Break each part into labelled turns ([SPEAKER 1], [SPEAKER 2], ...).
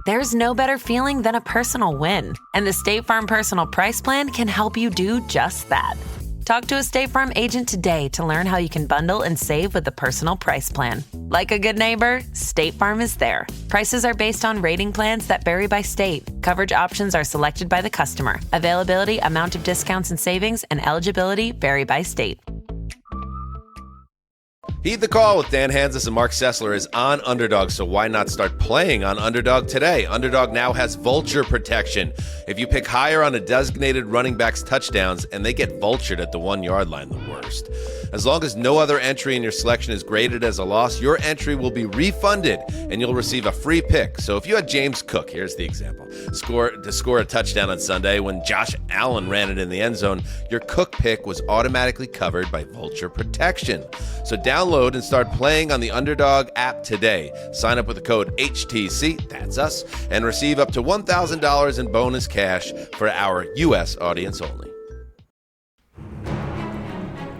[SPEAKER 1] There's no better feeling than a personal win, and the State Farm Personal Price Plan can help you do just that. Talk to a State Farm agent today to learn how you can bundle and save with the Personal Price Plan. Like a good neighbor, State Farm is there. Prices are based on rating plans that vary by state. Coverage options are selected by the customer. Availability, amount of discounts and savings, and eligibility vary by state.
[SPEAKER 2] Heed the Call with Dan Hanzus and Marc Sessler is on Underdog, so why not start playing on Underdog today? Underdog now has vulture protection. If you pick higher on a designated running back's touchdowns and they get vultured at the 1-yard line, the worst. As long as no other entry in your selection is graded as a loss, your entry will be refunded and you'll receive a free pick. So if you had James Cook, here's the example, score a touchdown on Sunday when Josh Allen ran it in the end zone, your Cook pick was automatically covered by vulture protection. So download and start playing on the Underdog app today. Sign up with the code HTC, that's us, and receive up to $1,000 in bonus cash for our U.S. audience only.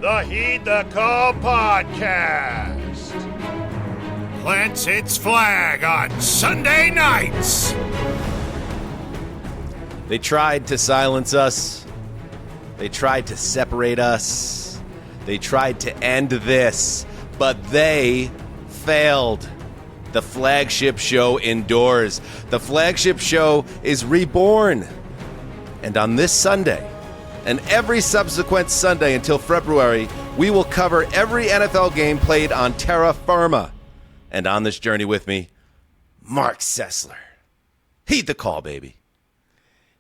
[SPEAKER 3] The Heed the Call podcast plants its flag on Sunday nights.
[SPEAKER 2] They tried to silence us. They tried to separate us. They tried to end this, but they failed. The flagship show endures. The flagship show is reborn. And on this Sunday, and every subsequent Sunday until February, we will cover every NFL game played on terra firma. And on this journey with me, Marc Sessler. Heed the call, baby.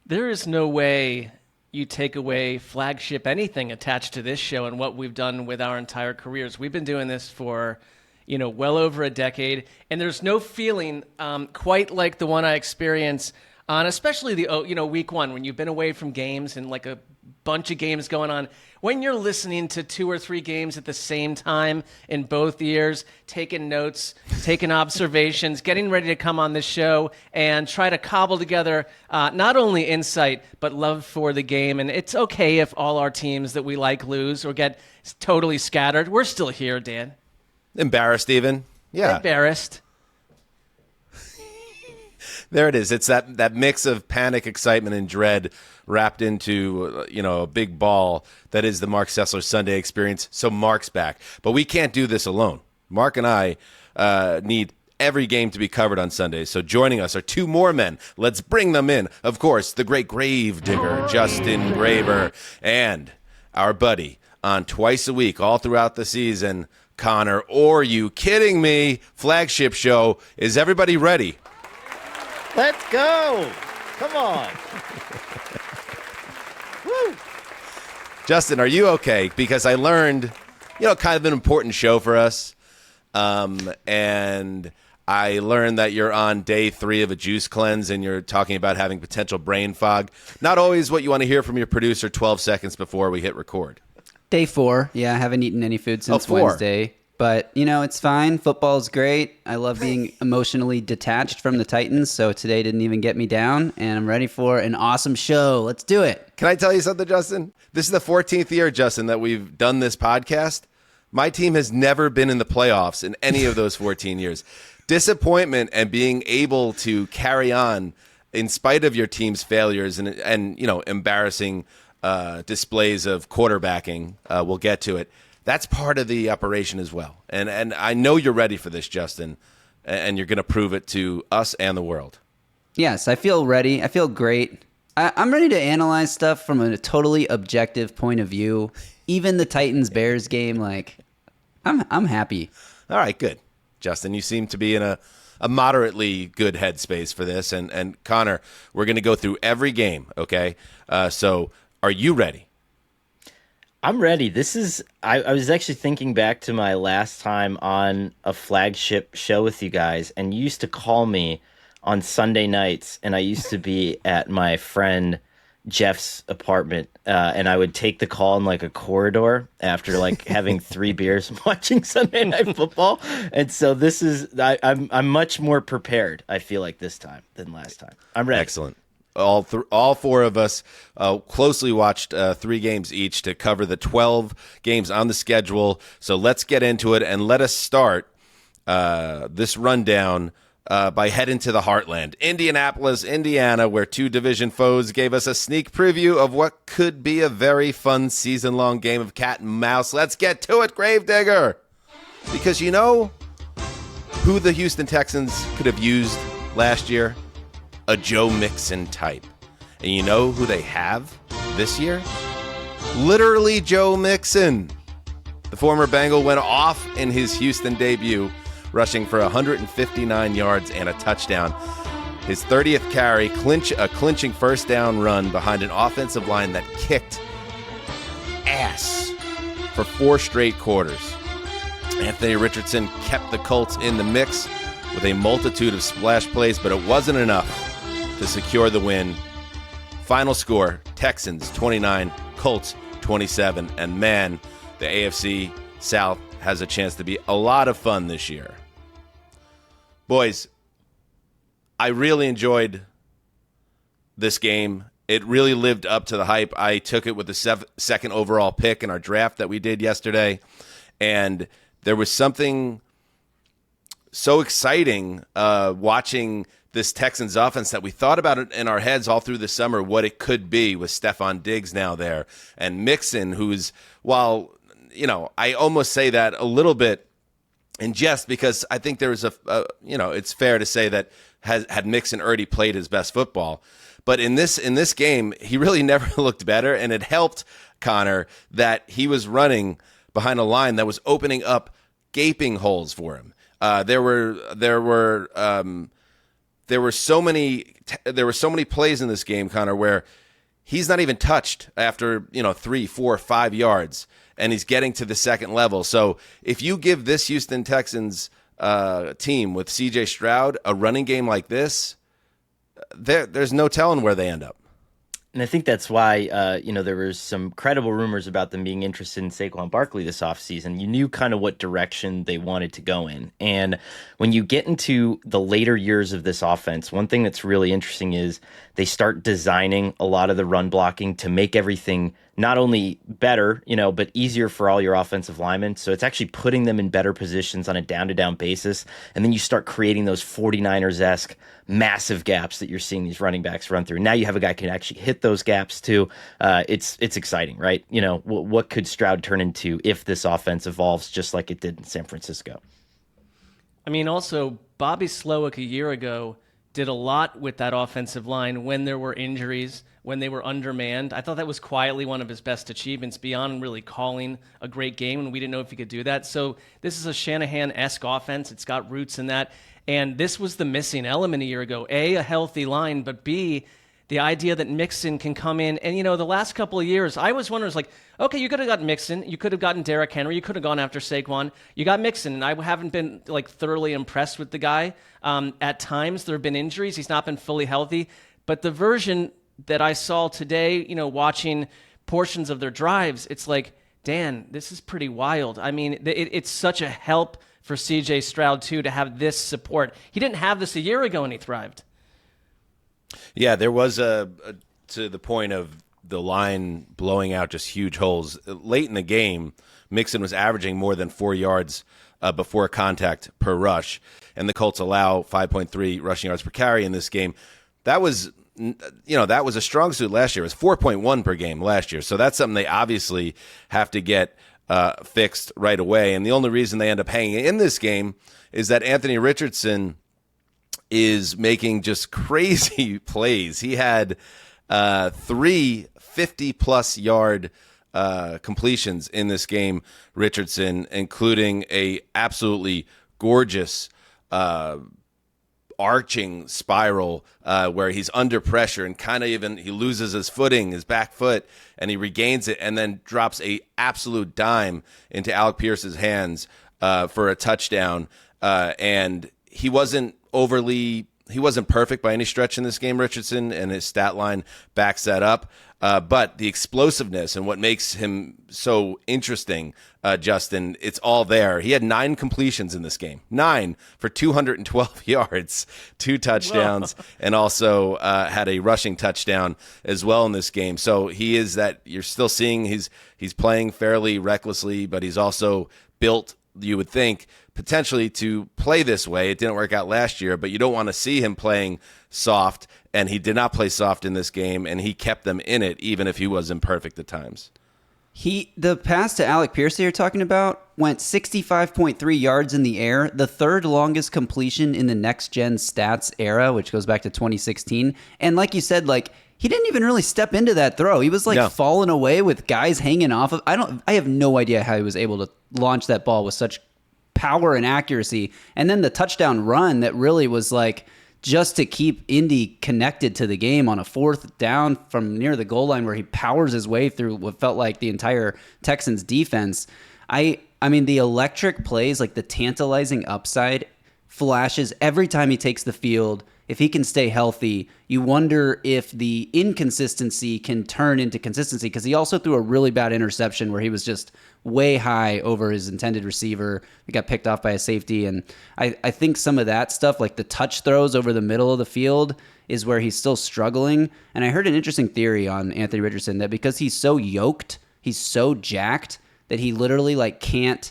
[SPEAKER 4] There is no way you take away flagship anything attached to this show and what we've done with our entire careers. We've been doing this for, well over a decade, and there's no feeling quite like the one I experience on especially the week one when you've been away from games and like a bunch of games going on. When you're listening to 2 or 3 games at the same time in both ears, taking notes, taking observations, getting ready to come on the show and try to cobble together not only insight, but love for the game. And it's okay if all our teams that we like lose or get totally scattered. We're still here, Dan.
[SPEAKER 2] Embarrassed even? Yeah.
[SPEAKER 4] Embarrassed.
[SPEAKER 2] There it is. It's that mix of panic, excitement, and dread wrapped into, a big ball that is the Marc Sessler Sunday experience. So Marc's back. But we can't do this alone. Marc and I need every game to be covered on Sundays. So joining us are 2 more men. Let's bring them in. Of course, the great Gravedigger, Justin Graver, and our buddy on twice a week all throughout the season, Conor Orr. You kidding me? Flagship show. Is everybody ready?
[SPEAKER 5] Let's go. Come on. Woo.
[SPEAKER 2] Justin, are you okay? Because I learned, kind of an important show for us. And I learned that you're on day 3 of a juice cleanse and you're talking about having potential brain fog. Not always what you want to hear from your producer 12 seconds before we hit record.
[SPEAKER 6] Day 4. Yeah, I haven't eaten any food since
[SPEAKER 2] 4.
[SPEAKER 6] Wednesday. But, it's fine. Football's great. I love being emotionally detached from the Titans, so today didn't even get me down, and I'm ready for an awesome show. Let's do it.
[SPEAKER 2] Can I tell you something, Justin? This is the 14th year, Justin, that we've done this podcast. My team has never been in the playoffs in any of those 14 years. Disappointment and being able to carry on in spite of your team's failures and embarrassing displays of quarterbacking, we'll get to it. That's part of the operation as well. And I know you're ready for this, Justin, and you're going to prove it to us and the world.
[SPEAKER 6] Yes, I feel ready. I feel great. I'm ready to analyze stuff from a totally objective point of view. Even the Titans-Bears game, I'm happy.
[SPEAKER 2] All right, good. Justin, you seem to be in a moderately good headspace for this. And Conor, we're going to go through every game, okay? So are you ready?
[SPEAKER 5] I'm ready. I was actually thinking back to my last time on a flagship show with you guys, and you used to call me on Sunday nights, and I used to be at my friend Jeff's apartment, and I would take the call in like a corridor after having 3 beers and watching Sunday Night Football. And so I'm much more prepared, I feel like, this time than last time. I'm ready.
[SPEAKER 2] Excellent. All 4 of us closely watched 3 games each to cover the 12 games on the schedule. So let's get into it and let us start this rundown by heading to the heartland, Indianapolis, Indiana, where two division foes gave us a sneak preview of what could be a very fun season-long game of cat and mouse. Let's get to it, Gravedigger! Because you know who the Houston Texans could have used last year? A Joe Mixon type. And you know who they have this year? Literally Joe Mixon. The former Bengal went off in his Houston debut, rushing for 159 yards and a touchdown. His 30th carry, a clinching first down run behind an offensive line that kicked ass for 4 straight quarters. Anthony Richardson kept the Colts in the mix with a multitude of splash plays, but it wasn't enough to secure the win. Final score, Texans 29, Colts 27. And man, the AFC South has a chance to be a lot of fun this year. Boys, I really enjoyed this game. It really lived up to the hype. I took it with the second overall pick in our draft that we did yesterday. And there was something so exciting watching this Texans offense that we thought about it in our heads all through the summer, what it could be with Stephon Diggs now there. And Mixon, who's, while, I almost say that a little bit in jest, because I think there was it's fair to say that had Mixon already played his best football. But in this game, he really never looked better, and it helped Connor that he was running behind a line that was opening up gaping holes for him. There were so many plays in this game, Connor, where he's not even touched after 3, 4, 5 yards, and he's getting to the second level. So if you give this Houston Texans team with C.J. Stroud a running game like this, there's no telling where they end up.
[SPEAKER 5] And I think that's why, there was some credible rumors about them being interested in Saquon Barkley this offseason. You knew kind of what direction they wanted to go in. And when you get into the later years of this offense, one thing that's really interesting is they start designing a lot of the run blocking to make everything not only better, but easier for all your offensive linemen. So it's actually putting them in better positions on a down-to-down basis. And then you start creating those 49ers-esque massive gaps that you're seeing these running backs run through. Now you have a guy who can actually hit those gaps too. It's exciting, right? What could Stroud turn into if this offense evolves just like it did in San Francisco?
[SPEAKER 4] I mean, also, Bobby Slowick a year ago did a lot with that offensive line when there were injuries, when they were undermanned. I thought that was quietly one of his best achievements beyond really calling a great game, and we didn't know if he could do that. So this is a Shanahan-esque offense. It's got roots in that. And this was the missing element a year ago. A healthy line, but B, the idea that Mixon can come in. And, the last couple of years, I was wondering, okay, you could have gotten Mixon. You could have gotten Derrick Henry. You could have gone after Saquon. You got Mixon, and I haven't been, thoroughly impressed with the guy. At times, there have been injuries. He's not been fully healthy. But the version that I saw today, watching portions of their drives, it's like, Dan, this is pretty wild. I mean, it's such a help for C.J. Stroud, too, to have this support. He didn't have this a year ago, and he thrived.
[SPEAKER 2] Yeah, there was to the point of the line blowing out just huge holes. Late in the game, Mixon was averaging more than 4 yards before contact per rush, and the Colts allow 5.3 rushing yards per carry in this game. That was a strong suit last year. It was 4.1 per game last year, so that's something they obviously have to get fixed right away. And the only reason they end up hanging in this game is that Anthony Richardson is making just crazy plays. He had 3 50-plus yard completions in this game, Richardson, including a absolutely gorgeous arching spiral where he's under pressure and he loses his footing, his back foot, and he regains it and then drops a absolute dime into Alec Pierce's hands for a touchdown. And he wasn't perfect by any stretch in this game, Richardson, and his stat line backs that up. But the explosiveness and what makes him so interesting, Justin, it's all there. He had 9 completions in this game, 9 for 212 yards, 2 touchdowns, and also had a rushing touchdown as well in this game. So he is that you're still seeing he's playing fairly recklessly, but he's also built, you would think, potentially to play this way. It didn't work out last year, but you don't want to see him playing soft, and he did not play soft in this game, and he kept them in it, even if he was imperfect at times.
[SPEAKER 6] The pass to Alec Pierce that you're talking about went 65.3 yards in the air, the third longest completion in the next-gen stats era, which goes back to 2016. And like you said, like, he didn't even really step into that throw. He was like falling away with guys hanging off of. I have no idea how he was able to launch that ball with such power and accuracy. And then the touchdown run that really was like just to keep Indy connected to the game on a fourth down from near the goal line where he powers his way through what felt like the entire Texans defense. I mean, the electric plays, like the tantalizing upside flashes every time he takes the field. If he can stay healthy, you wonder if the inconsistency can turn into consistency, because he also threw a really bad interception where he was just way high over his intended receiver. He got picked off by a safety, and I think some of that stuff, like the touch throws over the middle of the field, is where he's still struggling. And I heard an interesting theory on Anthony Richardson that because he's so yoked, he's so jacked, that he literally like can't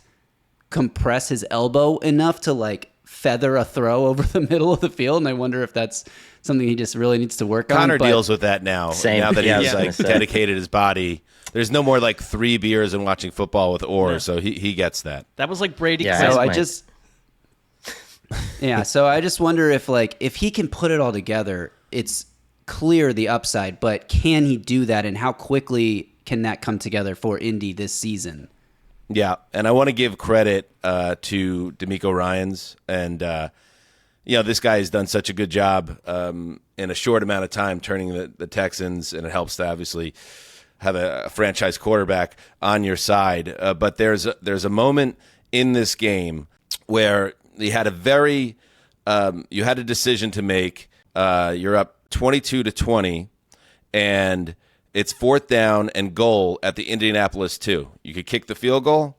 [SPEAKER 6] compress his elbow enough to like feather a throw over the middle of the field, and I wonder if that's something he just really needs to work on.
[SPEAKER 2] Connor deals with that now.
[SPEAKER 5] Same.
[SPEAKER 2] Now that he's like
[SPEAKER 5] Same.
[SPEAKER 2] dedicated his body. There's no more like 3 beers and watching football with Orr, so he gets that.
[SPEAKER 4] That was like Brady.
[SPEAKER 5] Yeah,
[SPEAKER 6] So I just wonder if he can put it all together. It's clear the upside, but can he do that, and how quickly can that come together for Indy this season?
[SPEAKER 2] Yeah, and I want to give credit to D'Amico Ryans, and this guy has done such a good job in a short amount of time turning the Texans, and it helps to obviously have a franchise quarterback on your side. But there's a moment in this game where you had a decision to make. You're up 22-20, and it's 4th down and goal at the Indianapolis 2. You could kick the field goal,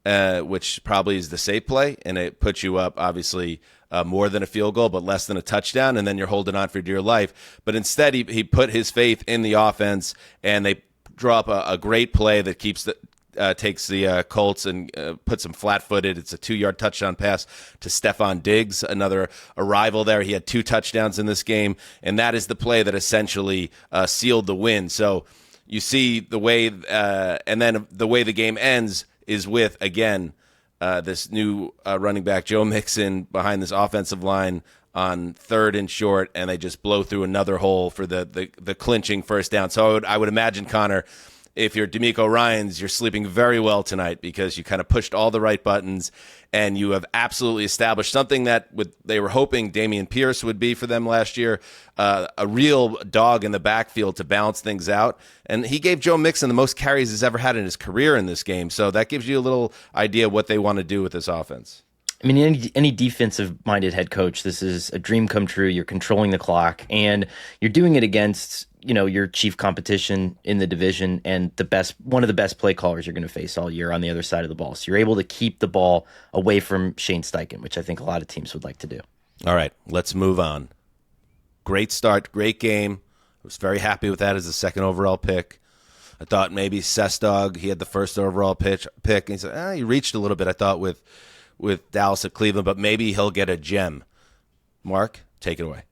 [SPEAKER 2] which probably is the safe play, and it puts you up, obviously, more than a field goal, but less than a touchdown, and then you're holding on for dear life. But instead, he put his faith in the offense, and they draw up a great play that takes the Colts and puts them flat-footed. It's a 2-yard touchdown pass to Stephon Diggs, another arrival there. He had 2 touchdowns in this game, and that is the play that essentially sealed the win. So you see the way, and then the way the game ends is with, again, this new running back, Joe Mixon, behind this offensive line on 3rd and short, and they just blow through another hole for the clinching first down. So I would imagine, Connor, if you're D'Amico Ryans, you're sleeping very well tonight because you kind of pushed all the right buttons and you have absolutely established something that they were hoping Dameon Pierce would be for them last year, a real dog in the backfield to balance things out. And he gave Joe Mixon the most carries he's ever had in his career in this game. So that gives you a little idea what they want to do with this offense.
[SPEAKER 5] I mean, any defensive-minded head coach, this is a dream come true. You're controlling the clock, and you're doing it against, your chief competition in the division and one of the best play callers you're going to face all year on the other side of the ball. So you're able to keep the ball away from Shane Steichen, which I think a lot of teams would like to do. All
[SPEAKER 2] right, let's move on. Great start, great game. I was very happy with that as the 2nd overall pick. I thought maybe Sestog, he had the 1st overall pick, and he said, he reached a little bit, I thought, with Dallas at Cleveland, but maybe he'll get a gem. Mark, take it away.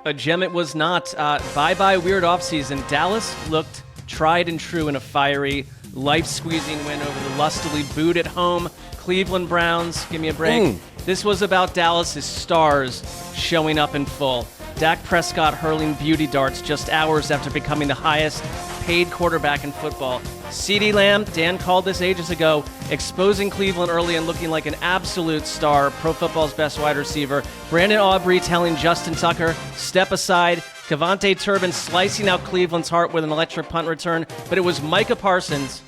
[SPEAKER 4] A gem it was not. Bye-bye weird offseason. Dallas looked tried and true in a fiery, life-squeezing win over the lustily booed at home Cleveland Browns. Give me a break. This was about Dallas's stars showing up in full. Dak Prescott hurling beauty darts just hours after becoming the highest paid quarterback in football. CeeDee Lamb, Dan called this ages ago, exposing Cleveland early and looking like an absolute star, Pro Football's best wide receiver. Brandon Aubrey telling Justin Tucker, step aside. Kevontae Turbin slicing out Cleveland's heart with an electric punt return. But it was Micah Parsons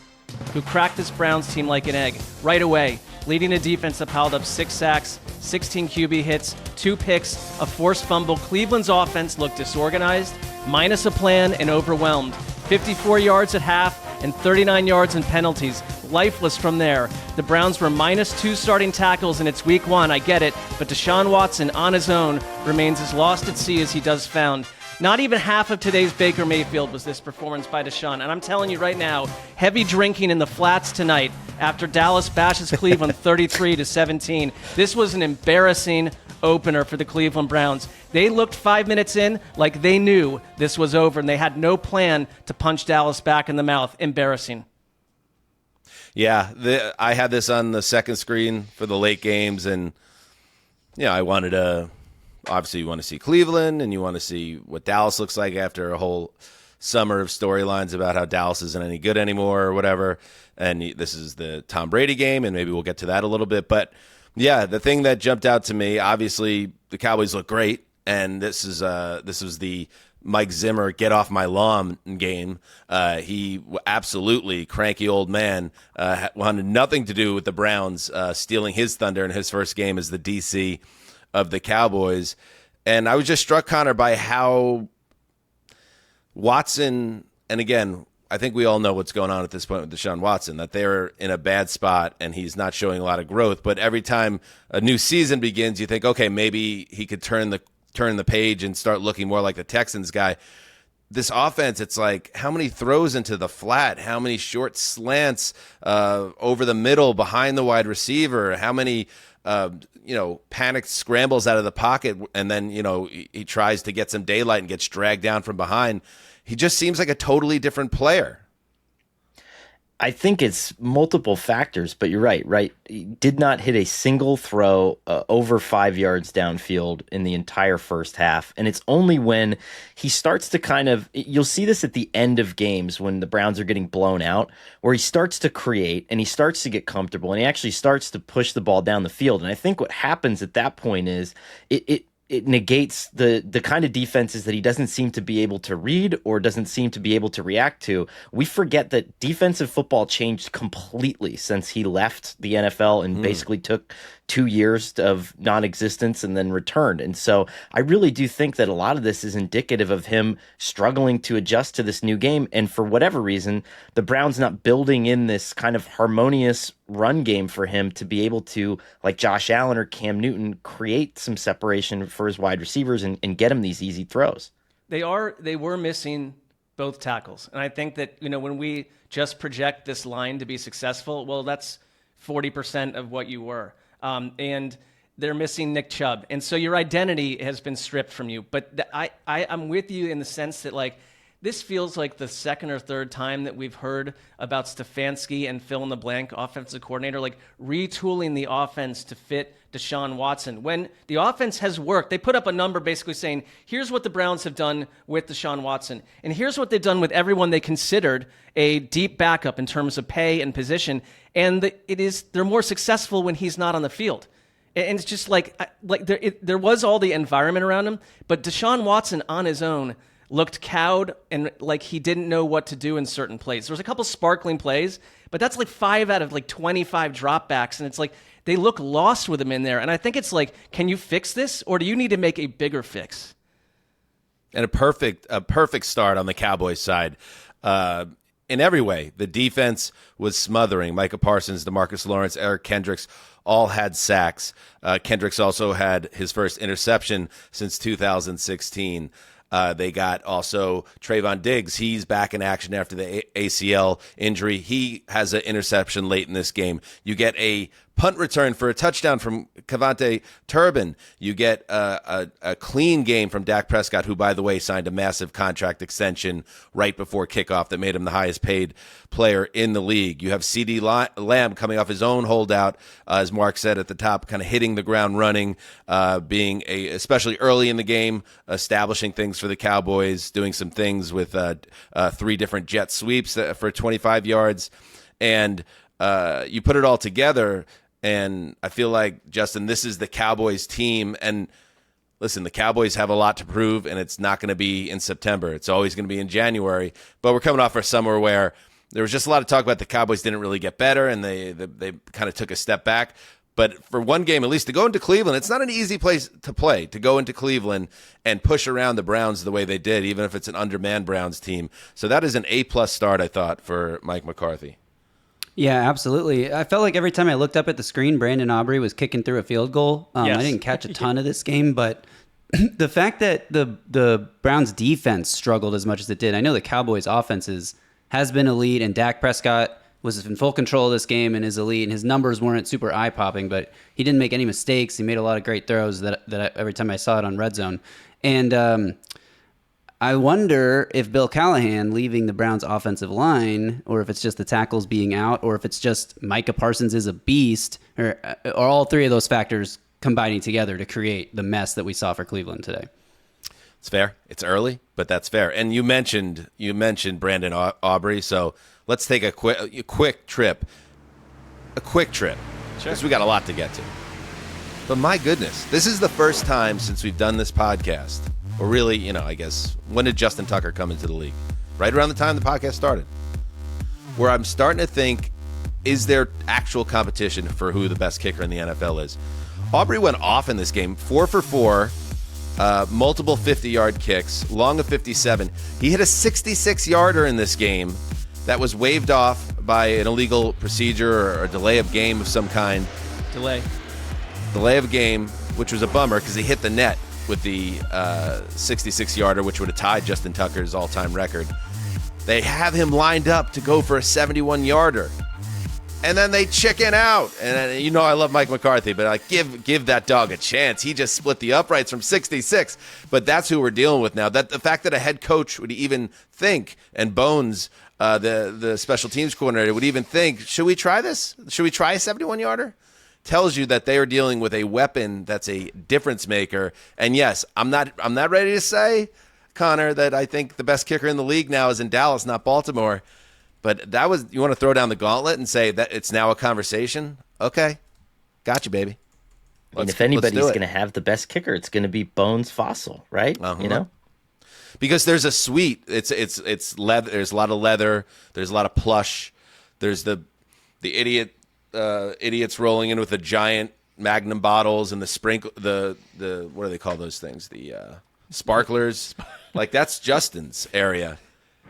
[SPEAKER 4] who cracked this Browns team like an egg right away, leading a defense that piled up 6 sacks, 16 QB hits, 2 picks, a forced fumble. Cleveland's offense looked disorganized, minus a plan, and overwhelmed. 54 yards at half and 39 yards in penalties. Lifeless from there. The Browns were -2 starting tackles and it's week 1, I get it, but Deshaun Watson on his own remains as lost at sea as he does found. Not even half of today's Baker Mayfield was this performance by Deshaun. And I'm telling you right now, heavy drinking in the flats tonight after Dallas bashes Cleveland 33-17. This was an embarrassing opener for the Cleveland Browns. They looked 5 minutes in like they knew this was over, and they had no plan to punch Dallas back in the mouth. Embarrassing.
[SPEAKER 2] Yeah, I had this on the second screen for the late games, and I wanted to. Obviously, you want to see Cleveland, and you want to see what Dallas looks like after a whole summer of storylines about how Dallas isn't any good anymore or whatever. And this is the Tom Brady game, and maybe we'll get to that a little bit. But yeah, the thing that jumped out to me, obviously, the Cowboys look great, and this was the Mike Zimmer get off my lawn game. He absolutely cranky old man wanted nothing to do with the Browns stealing his thunder in his first game as the DC of the Cowboys. And I was just struck, Connor, by how Watson, and again, I think we all know what's going on at this point with Deshaun Watson, that they're in a bad spot and he's not showing a lot of growth. But every time a new season begins, you think, okay, maybe he could turn the page and start looking more like the Texans guy. This offense, it's like how many throws into the flat, how many short slants over the middle behind the wide receiver, how many panicked scrambles out of the pocket, and then, he tries to get some daylight and gets dragged down from behind. He just seems like a totally different player.
[SPEAKER 5] I think it's multiple factors, but you're right. He did not hit a single throw over 5 yards downfield in the entire first half. And it's only when he starts to you'll see this at the end of games when the Browns are getting blown out, where he starts to create and he starts to get comfortable and he actually starts to push the ball down the field. And I think what happens at that point is it negates the kind of defenses that he doesn't seem to be able to read or doesn't seem to be able to react to. We forget that defensive football changed completely since he left the NFL and basically took 2 years of non-existence and then returned. And so I really do think that a lot of this is indicative of him struggling to adjust to this new game. And for whatever reason, the Browns not building in this kind of harmonious run game for him to be able to, like Josh Allen or Cam Newton, create some separation for his wide receivers and get him these easy throws. They
[SPEAKER 4] were missing both tackles. And I think that, when we just project this line to be successful, well, that's 40% of what you were. And they're missing Nick Chubb. And so your identity has been stripped from you. But I'm with you in the sense that, this feels like the second or third time that we've heard about Stefanski and fill-in-the-blank offensive coordinator, retooling the offense to fit Deshaun Watson. When the offense has worked, they put up a number basically saying, here's what the Browns have done with Deshaun Watson, and here's what they've done with everyone they considered a deep backup in terms of pay and position, and they're more successful when he's not on the field. And it's just there was all the environment around him, but Deshaun Watson on his own looked cowed and like he didn't know what to do in certain plays. There was a couple sparkling plays, but that's 5 out of 25 dropbacks, and it's they look lost with him in there. And I think it's can you fix this, or do you need to make a bigger fix?
[SPEAKER 2] And a perfect start on the Cowboys side. In every way, the defense was smothering. Micah Parsons, DeMarcus Lawrence, Eric Kendricks all had sacks. Kendricks also had his first interception since 2016. They got also Trayvon Diggs. He's back in action after the ACL injury. He has an interception late in this game. You get a punt return for a touchdown from Cavante Turbin. You get a clean game from Dak Prescott, who, by the way, signed a massive contract extension right before kickoff that made him the highest paid player in the league. You have CeeDee Lamb coming off his own holdout, as Mark said at the top, kind of hitting the ground running, being especially early in the game, establishing things for the Cowboys, doing some things with 3 different jet sweeps for 25 yards. And you put it all together, and I feel like, Justin, this is the Cowboys team. And listen, the Cowboys have a lot to prove, and it's not going to be in September. It's always going to be in January. But we're coming off our summer where there was just a lot of talk about the Cowboys didn't really get better, and they kind of took a step back. But for one game, at least, to go into Cleveland, it's not an easy place to play, to go into Cleveland and push around the Browns the way they did, even if it's an undermanned Browns team. So that is an A-plus start, I thought, for Mike McCarthy.
[SPEAKER 6] Yeah, absolutely. I felt like every time I looked up at the screen, Brandon Aubrey was kicking through a field goal.
[SPEAKER 4] Yes.
[SPEAKER 6] I didn't catch a ton of this game, but the fact that the Browns defense struggled as much as it did. I know the Cowboys offenses has been elite, and Dak Prescott was in full control of this game and is elite, and his numbers weren't super eye-popping, but he didn't make any mistakes. He made a lot of great throws every time I saw it on Red Zone. And I wonder if Bill Callahan leaving the Browns offensive line, or if it's just the tackles being out, or if it's just Micah Parsons is a beast, or all three of those factors combining together to create the mess that we saw for Cleveland today.
[SPEAKER 2] It's fair. It's early, but that's fair. And you mentioned Brandon Aubrey, so let's take a quick trip. Sure. Because we got a lot to get to. But my goodness, this is the first time since we've done this podcast, or really, I guess, when did Justin Tucker come into the league? Right around the time the podcast started. Where I'm starting to think, is there actual competition for who the best kicker in the NFL is? Aubrey went off in this game, 4 for 4, multiple 50-yard kicks, long of 57. He hit a 66-yarder in this game that was waved off by an illegal procedure or a delay of game of some kind. Delay of game, which was a bummer because he hit the net with the 66-yarder, which would have tied Justin Tucker's all-time record. They have him lined up to go for a 71-yarder. And then they chicken out. And I love Mike McCarthy, but give that dog a chance. He just split the uprights from 66. But that's who we're dealing with now. That the fact that a head coach would even think, and Bones, the special teams coordinator, would even think, should we try this? Should we try a 71-yarder? Tells you that they are dealing with a weapon that's a difference maker. And yes, I'm not ready to say, Connor, that I think the best kicker in the league now is in Dallas, not Baltimore. But you want to throw down the gauntlet and say that it's now a conversation? Okay. Got you, baby.
[SPEAKER 5] If anybody's going to have the best kicker, it's going to be Bones Fossil, right?
[SPEAKER 2] Uh-huh. Because there's a suite. It's leather. There's a lot of leather. There's a lot of plush. There's the idiots rolling in with the giant Magnum bottles and the sprinkle. The what do they call those things? The sparklers. Like that's Justin's area.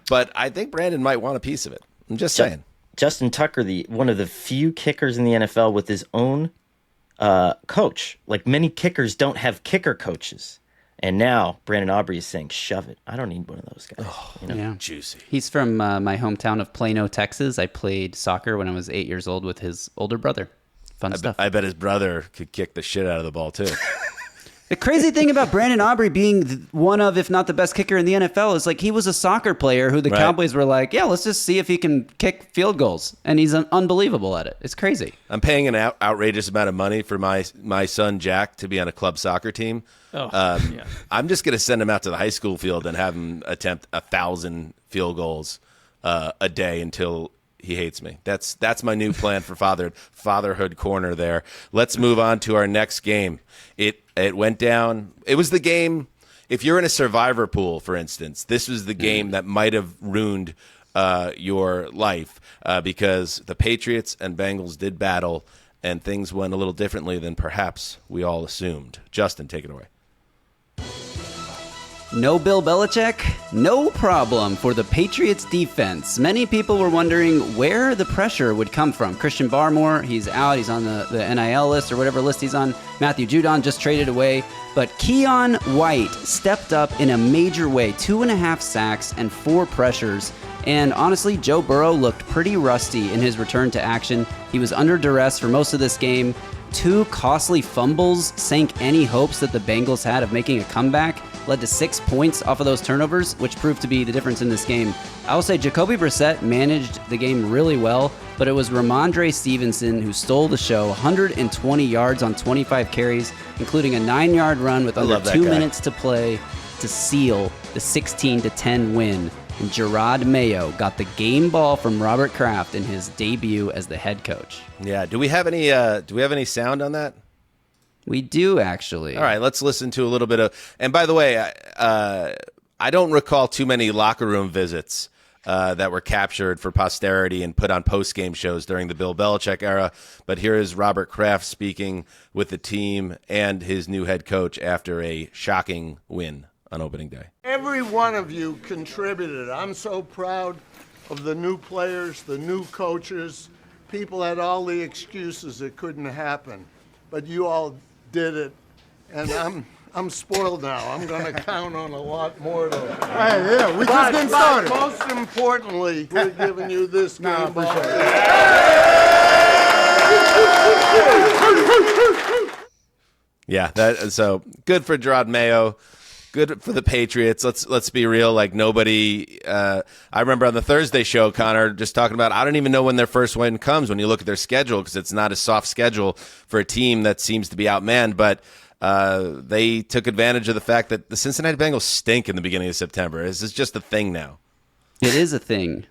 [SPEAKER 2] But I think Brandon might want a piece of it. I'm just saying.
[SPEAKER 5] Justin Tucker, one of the few kickers in the NFL with his own coach. Like many kickers don't have kicker coaches. And now Brandon Aubrey is saying, shove it. I don't need one of those guys.
[SPEAKER 6] Yeah.
[SPEAKER 2] Juicy.
[SPEAKER 6] He's from my hometown of Plano, Texas. I played soccer when I was 8 years old with his older brother. Fun stuff.
[SPEAKER 2] I bet his brother could kick the shit out of the ball, too.
[SPEAKER 6] The crazy thing about Brandon Aubrey being one of, if not the best kicker in the NFL, is like he was a soccer player who the Cowboys were like, yeah, let's just see if he can kick field goals. And he's unbelievable at it. It's crazy.
[SPEAKER 2] I'm paying an outrageous amount of money for my son, Jack, to be on a club soccer team. Yeah. I'm just going to send him out to the high school field and have him attempt 1,000 field goals a day until he hates me. That's my new plan for fatherhood corner there. Let's move on to our next game. It went down. It was the game. If you're in a survivor pool, for instance, this was the game that might have ruined your life because the Patriots and Bengals did battle and things went a little differently than perhaps we all assumed. Justin, take it away.
[SPEAKER 6] No Bill Belichick, no problem for the Patriots defense. Many people were wondering where the pressure would come from. Christian Barmore, he's out. He's on the NIL list or whatever list he's on. Matthew Judon just traded away. But Keon White stepped up in a major way. 2.5 sacks and 4 pressures. And honestly, Joe Burrow looked pretty rusty in his return to action. He was under duress for most of this game. 2 costly fumbles sank any hopes that the Bengals had of making a comeback. Led to 6 points off of those turnovers, which proved to be the difference in this game. I will say Jacoby Brissett managed the game really well, but it was Ramondre Stevenson who stole the show. 120 yards on 25 carries, including a 9-yard run with under 2 minutes to play to seal the 16-10 win. And Gerard Mayo got the game ball from Robert Kraft in his debut as the head coach.
[SPEAKER 2] Yeah. Do we have any sound on that?
[SPEAKER 6] We do, actually.
[SPEAKER 2] All right, let's listen to a little bit of... And by the way, I don't recall too many locker room visits that were captured for posterity and put on post-game shows during the Bill Belichick era. But here is Robert Kraft speaking with the team and his new head coach after a shocking win on opening day.
[SPEAKER 7] Every one of you contributed. I'm so proud of the new players, the new coaches. People had all the excuses it couldn't happen, but you all did it, and I'm spoiled now. I'm going to count on a lot more to.
[SPEAKER 8] Hey, yeah, we just getting started.
[SPEAKER 7] Most importantly, we're giving you this game ball.
[SPEAKER 2] Yeah, so good for Gerard Mayo. Good for the Patriots. Let's be real. Like nobody. I remember on the Thursday show, Connor just talking about. I don't even know when their first win comes. When you look at their schedule, because it's not a soft schedule for a team that seems to be outmanned. But they took advantage of the fact that the Cincinnati Bengals stink in the beginning of September. This is just a thing now.
[SPEAKER 6] It is a thing.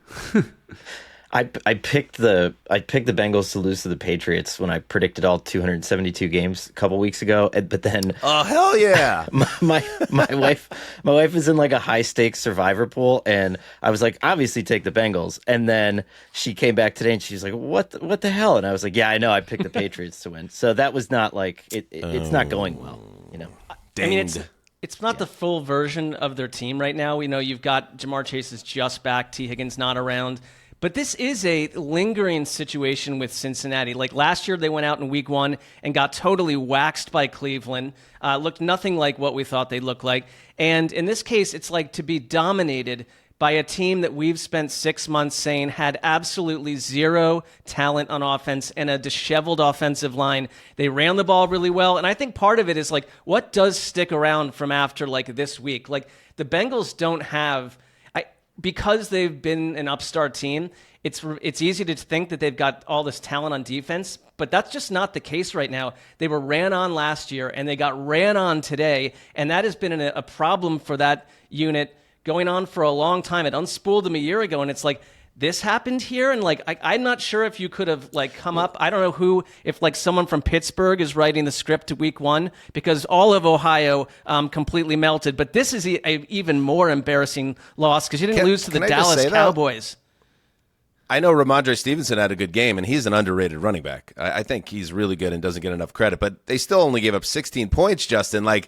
[SPEAKER 5] I picked the Bengals to lose to the Patriots when I predicted all 272 games a couple weeks ago, but then
[SPEAKER 2] Oh hell yeah!
[SPEAKER 5] my wife is in like a high stakes survivor pool, and I was like, obviously take the Bengals, and then she came back today and she's like, what the hell? And I was like, yeah, I know, I picked the Patriots to win, so that was not like it's not going well, you know.
[SPEAKER 2] Dinged.
[SPEAKER 4] I mean, it's not the full version of their team right now. We know you've got Jamar Chase is just back, T. Higgins not around. But this is a lingering situation with Cincinnati. Like last year, they went out in week 1 and got totally waxed by Cleveland. Looked nothing like what we thought they'd look like. And in this case, it's like to be dominated by a team that we've spent 6 months saying had absolutely zero talent on offense and a disheveled offensive line. They ran the ball really well. And I think part of it is like, what does stick around from after like this week? Like the Bengals don't have... Because they've been an upstart team, it's easy to think that they've got all this talent on defense, but that's just not the case right now. They were ran on last year, and they got ran on today, and that has been a problem for that unit going on for a long time. It unspooled them a year ago, and it's like, this happened here, and like I'm not sure if you could have like come up. I don't know who, if like someone from Pittsburgh is writing the script to week 1, because all of Ohio completely melted. But this is a even more embarrassing loss because you didn't lose to the Dallas Cowboys.
[SPEAKER 2] I know Ramondre Stevenson had a good game, and he's an underrated running back. I think he's really good and doesn't get enough credit. But they still only gave up 16 points, Justin. Like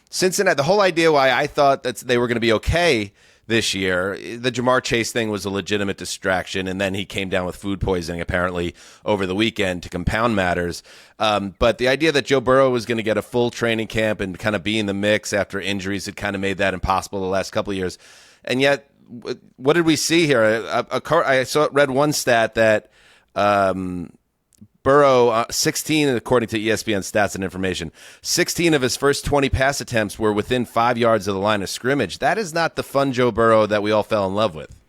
[SPEAKER 2] Cincinnati, the whole idea why I thought that they were going to be okay this year, the Jamar Chase thing was a legitimate distraction, and then he came down with food poisoning apparently over the weekend to compound matters. But the idea that Joe Burrow was going to get a full training camp and kind of be in the mix after injuries had kind of made that impossible the last couple of years. And yet, what did we see here? I read one stat that Burrow, 16, according to ESPN stats and information, 16 of his first 20 pass attempts were within 5 yards of the line of scrimmage. That is not the fun Joe Burrow that we all fell in love with.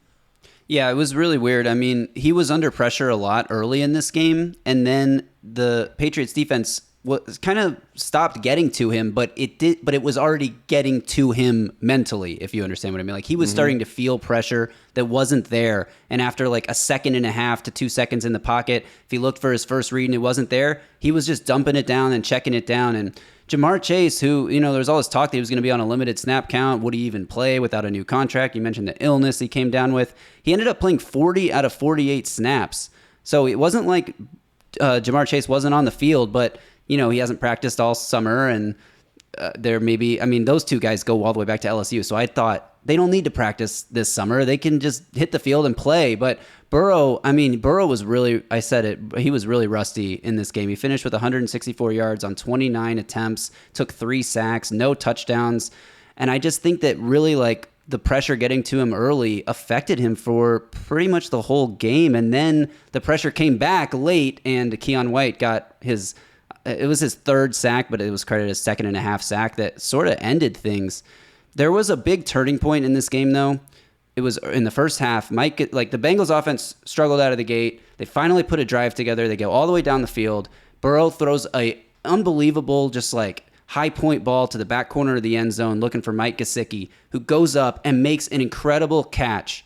[SPEAKER 6] Yeah, it was really weird. I mean, he was under pressure a lot early in this game, and then the Patriots defense was kind of stopped getting to him, but it was already getting to him mentally, if you understand what I mean. Like he was starting to feel pressure that wasn't there, and after like a second and a half to 2 seconds in the pocket, if he looked for his first read and it wasn't there, he was just dumping it down and checking it down. And Jamar Chase, who, you know, there was all this talk that he was going to be on a limited snap count. Would he even play without a new contract? You mentioned the illness he came down with. He ended up playing 40 out of 48 snaps. So it wasn't like Jamar Chase wasn't on the field, but you know, he hasn't practiced all summer, and those two guys go all the way back to LSU. So I thought they don't need to practice this summer. They can just hit the field and play. But Burrow was really, I said it, he was really rusty in this game. He finished with 164 yards on 29 attempts, took 3 sacks, no touchdowns. And I just think that really like the pressure getting to him early affected him for pretty much the whole game. And then the pressure came back late, and Keion White got it was his 3rd sack, but it was credited as 2nd and a half sack that sort of ended things. There was a big turning point in this game, though. It was in the first half. The Bengals offense struggled out of the gate. They finally put a drive together. They go all the way down the field. Burrow throws a unbelievable, just like high point ball to the back corner of the end zone, looking for Mike Gesicki, who goes up and makes an incredible catch.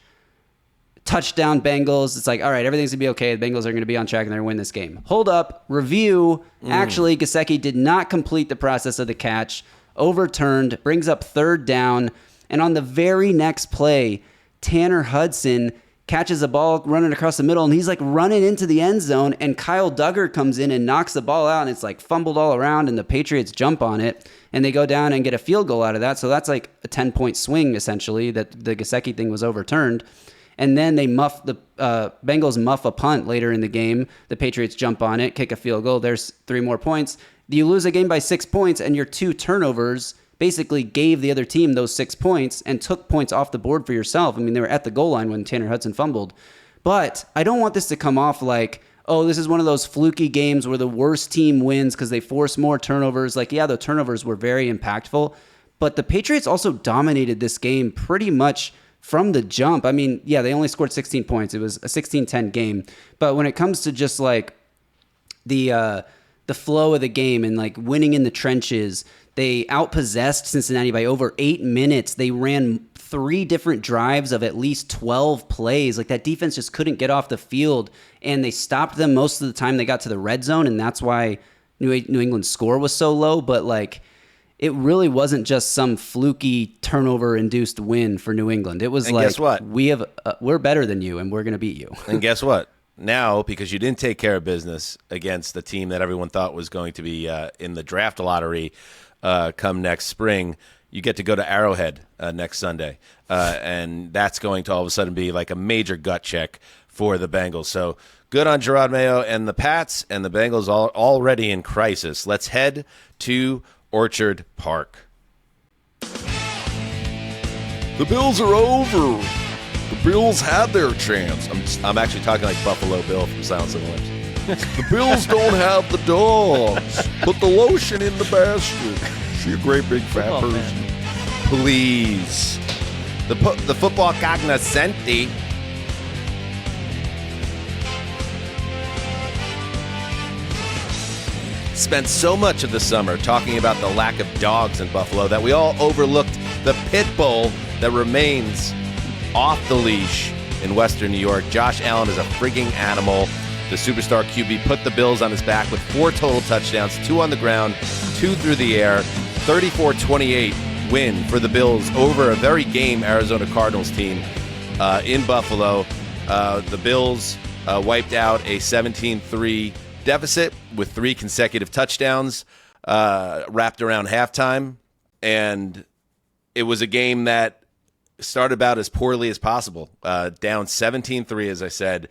[SPEAKER 6] Touchdown Bengals. It's like, all right, everything's going to be okay. The Bengals are going to be on track and they're going to win this game. Hold up. Review. Actually, Gesicki did not complete the process of the catch. Overturned. Brings up 3rd down. And on the very next play, Tanner Hudson catches a ball running across the middle, and he's like running into the end zone, and Kyle Duggar comes in and knocks the ball out, and it's like fumbled all around, and the Patriots jump on it, and they go down and get a field goal out of that. So that's like a 10-point swing, essentially, that the Gesicki thing was overturned. And then they Bengals muff a punt later in the game. The Patriots jump on it, kick a field goal. There's 3 more points. You lose a game by 6 points, and your 2 turnovers basically gave the other team those 6 points and took points off the board for yourself. I mean, they were at the goal line when Tanner Hudson fumbled. But I don't want this to come off like, oh, this is one of those fluky games where the worst team wins because they force more turnovers. Like, yeah, the turnovers were very impactful, but the Patriots also dominated this game pretty much from the jump. I mean, yeah, they only scored 16 points. It was a 16-10 game. But when it comes to just like the flow of the game and like winning in the trenches, they outpossessed Cincinnati by over 8 minutes. They ran 3 different drives of at least 12 plays. Like, that defense just couldn't get off the field, and they stopped them most of the time they got to the red zone, and that's why New England's score was so low. But like, it really wasn't just some fluky turnover-induced win for New England. It was
[SPEAKER 2] and
[SPEAKER 6] like,
[SPEAKER 2] guess what?
[SPEAKER 6] We're better than you, and we're going to beat you.
[SPEAKER 2] And guess what? Now, because you didn't take care of business against the team that everyone thought was going to be in the draft lottery come next spring, you get to go to Arrowhead next Sunday. And that's going to all of a sudden be like a major gut check for the Bengals. So good on Gerard Mayo and the Pats, and the Bengals already in crisis. Let's head to Orchard Park.
[SPEAKER 9] The Bills are over. The Bills had their chance.
[SPEAKER 2] I'm actually talking like Buffalo Bill from Silence of the Lambs.
[SPEAKER 9] The Bills don't have the dogs. Put the lotion in the basket. She a great big fat person.
[SPEAKER 2] Please. The football cognoscenti. Spent so much of the summer talking about the lack of dogs in Buffalo that we all overlooked the pit bull that remains off the leash in Western New York. Josh Allen is a frigging animal. The superstar QB put the Bills on his back with 4 total touchdowns, 2 on the ground, 2 through the air. 34-28 win for the Bills over a very game Arizona Cardinals team in Buffalo. The Bills wiped out a 17-3 deficit with 3 consecutive touchdowns wrapped around halftime. And it was a game that started about as poorly as possible. Down 17-3, as I said,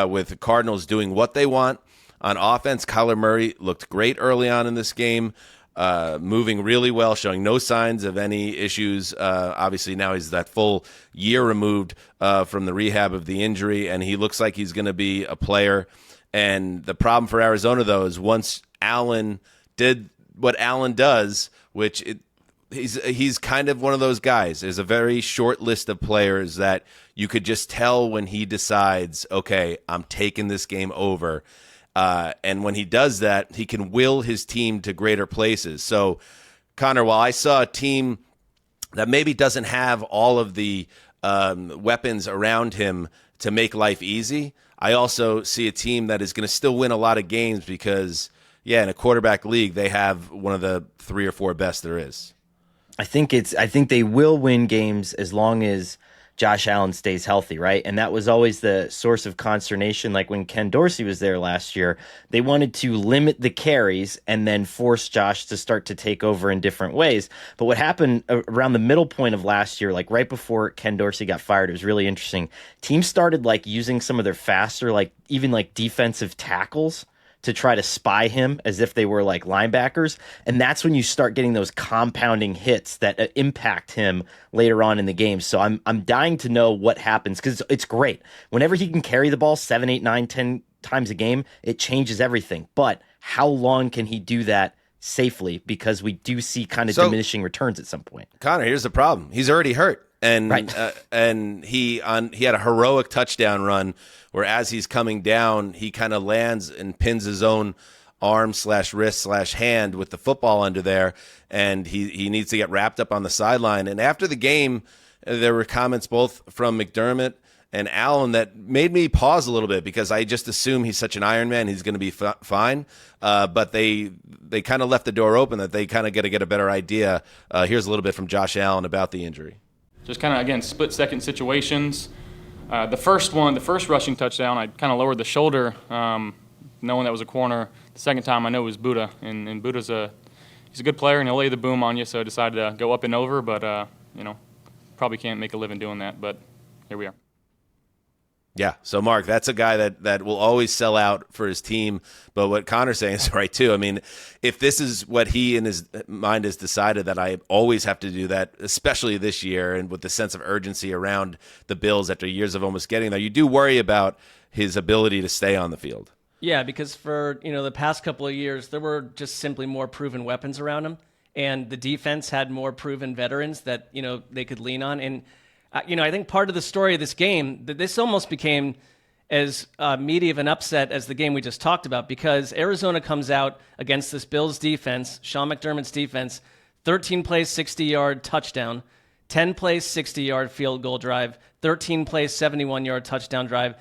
[SPEAKER 2] with the Cardinals doing what they want. On offense, Kyler Murray looked great early on in this game, moving really well, showing no signs of any issues. Obviously, now he's that full year removed from the rehab of the injury, and he looks like he's going to be a player. And the problem for Arizona, though, is once Allen did what Allen does, which he's kind of one of those guys. There's a very short list of players that you could just tell when he decides, okay, I'm taking this game over. And when he does that, he can will his team to greater places. So, Connor, while I saw a team that maybe doesn't have all of the weapons around him to make life easy, I also see a team that is going to still win a lot of games because, in a quarterback league, they have one of the 3 or 4 best there is.
[SPEAKER 5] I think they will win games as long as Josh Allen stays healthy, right? And that was always the source of consternation. Like when Ken Dorsey was there last year, they wanted to limit the carries and then force Josh to start to take over in different ways. But what happened around the middle point of last year, like right before Ken Dorsey got fired, it was really interesting. Teams started like using some of their faster, like even like defensive tackles to try to spy him as if they were like linebackers. And that's when you start getting those compounding hits that impact him later on in the game. So I'm dying to know what happens because it's great. Whenever he can carry the ball 7, 8, 9, 10 times a game, it changes everything. But how long can he do that safely? Because we do see kind of diminishing returns at some point.
[SPEAKER 2] Connor, here's the problem. He's already hurt. And
[SPEAKER 5] right.
[SPEAKER 2] And he had a heroic touchdown run where as he's coming down, he kind of lands and pins his own arm/wrist/hand with the football under there, and he needs to get wrapped up on the sideline. And after the game, there were comments both from McDermott and Allen that made me pause a little bit because I just assume he's such an Iron Man, he's going to be fine. But they kind of left the door open that they kind of got to get a better idea. Here's a little bit from Josh Allen about the injury.
[SPEAKER 10] Just kind of, again, split-second situations. The first rushing touchdown, I kind of lowered the shoulder, knowing that was a corner. The second time, I know it was Buddha, and Buddha's he's a good player, and he'll lay the boom on you, so I decided to go up and over, but, probably can't make a living doing that, but here we are.
[SPEAKER 2] Yeah, so Mark, that's a guy that will always sell out for his team. But what Conor's saying is right, too. I mean, if this is what he in his mind has decided, that I always have to do that, especially this year, and with the sense of urgency around the Bills after years of almost getting there, you do worry about his ability to stay on the field.
[SPEAKER 4] Yeah, because for the past couple of years, there were just simply more proven weapons around him, and the defense had more proven veterans that they could lean on. And I think part of the story of this game, that this almost became as meaty of an upset as the game we just talked about, because Arizona comes out against this Bills defense, Sean McDermott's defense, 13 plays, 60-yard touchdown, 10 plays, 60-yard field goal drive, 13 plays, 71-yard touchdown drive.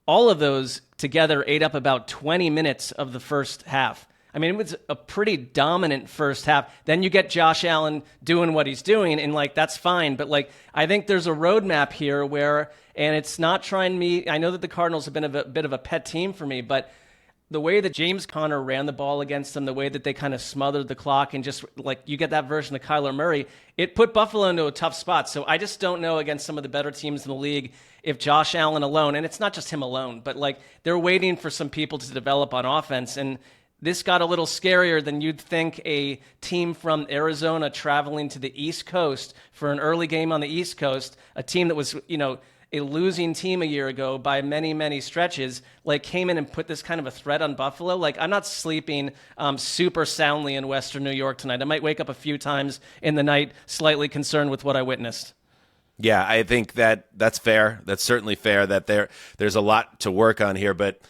[SPEAKER 4] All of those together ate up about 20 minutes of the first half. I mean, it was a pretty dominant first half. Then you get Josh Allen doing what he's doing, and, that's fine. But, I think there's a roadmap here where, and it's not trying me. I know that the Cardinals have been a bit of a pet team for me, but the way that James Conner ran the ball against them, the way that they kind of smothered the clock, and just, you get that version of Kyler Murray, it put Buffalo into a tough spot. So I just don't know against some of the better teams in the league if Josh Allen alone, and it's not just him alone, but, they're waiting for some people to develop on offense, and this got a little scarier than you'd think a team from Arizona traveling to the East Coast for an early game on the East Coast, a team that was, a losing team a year ago by many, many stretches, came in and put this kind of a threat on Buffalo. I'm not sleeping super soundly in Western New York tonight. I might wake up a few times in the night slightly concerned with what I witnessed.
[SPEAKER 2] Yeah, I think that's fair. That's certainly fair that there's a lot to work on here, but,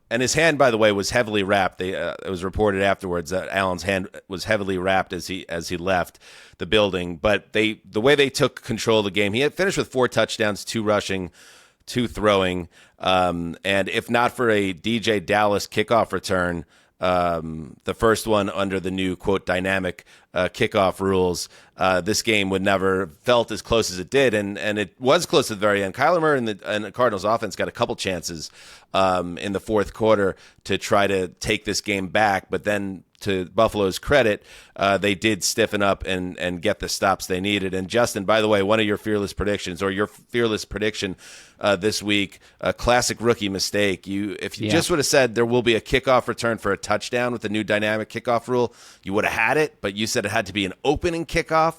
[SPEAKER 2] and his hand, by the way, was heavily wrapped. It was reported afterwards that Allen's hand was heavily wrapped as he left the building. But the way they took control of the game, he had finished with 4 touchdowns, 2 rushing, 2 throwing. And if not for a DJ Dallas kickoff return, the first one under the new, quote, dynamic kickoff rules, this game would never felt as close as it did, and it was close at the very end. Kyler Murray and the Cardinals offense got a couple chances in the fourth quarter to try to take this game back, but then to Buffalo's credit, they did stiffen up and get the stops they needed. And Justin, by the way, one of your fearless predictions, or your fearless prediction this week, a classic rookie mistake. If you just would have said there will be a kickoff return for a touchdown with the new dynamic kickoff rule, you would have had it, but you said it had to be an opening kickoff,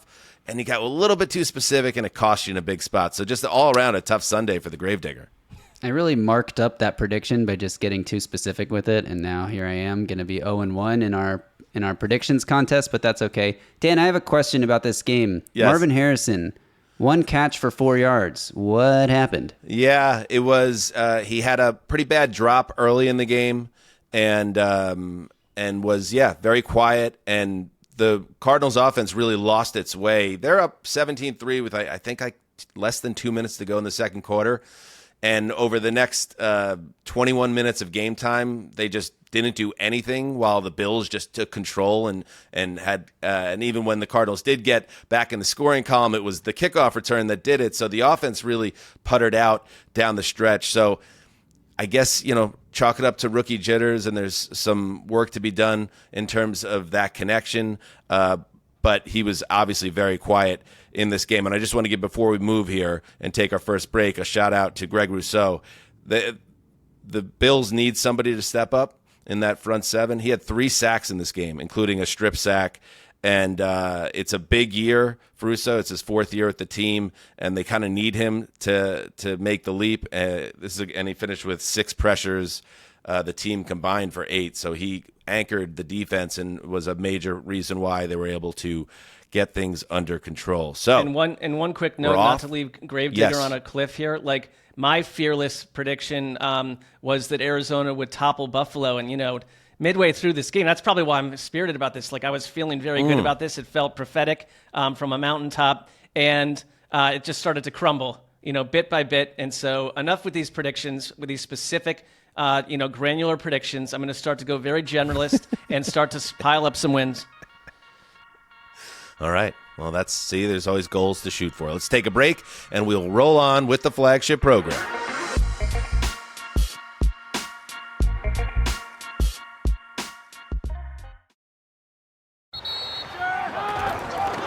[SPEAKER 2] and you got a little bit too specific, and it cost you in a big spot. So just all around a tough Sunday for the Gravedigger.
[SPEAKER 6] I really marked up that prediction by just getting too specific with it, and now here I am going to be 0-1 in our predictions contest, but that's okay. Dan, I have a question about this game.
[SPEAKER 2] Yes.
[SPEAKER 6] Marvin Harrison, 1 catch for 4 yards. What happened?
[SPEAKER 2] Yeah, it was he had a pretty bad drop early in the game, and was very quiet, and the Cardinals offense really lost its way. They're up 17-3 with I think less than 2 minutes to go in the second quarter. And over the next 21 minutes of game time, they just didn't do anything while the Bills just took control and had and even when the Cardinals did get back in the scoring column, it was the kickoff return that did it. So the offense really puttered out down the stretch. So I guess, chalk it up to rookie jitters, and there's some work to be done in terms of that connection. But he was obviously very quiet in this game. And I just want to give, before we move here and take our first break, a shout out to Greg Rousseau. The Bills need somebody to step up in that front seven. He had 3 sacks in this game, including a strip sack. And it's a big year for Rousseau. It's his 4th year at the team, and they kind of need him to make the leap. And he finished with 6 pressures, the team combined for 8. So he anchored the defense and was a major reason why they were able to get things under control. So,
[SPEAKER 4] and one quick note, not to leave Gravedigger on a cliff here. My fearless prediction was that Arizona would topple Buffalo, and midway through this game, that's probably why I'm spirited about this. I was feeling very good about this. It felt prophetic from a mountaintop, and it just started to crumble, bit by bit. And so, enough with these predictions, with these specific, granular predictions. I'm going to start to go very generalist and start to pile up some wins.
[SPEAKER 2] All right. Well, there's always goals to shoot for. Let's take a break, and we'll roll on with the flagship program.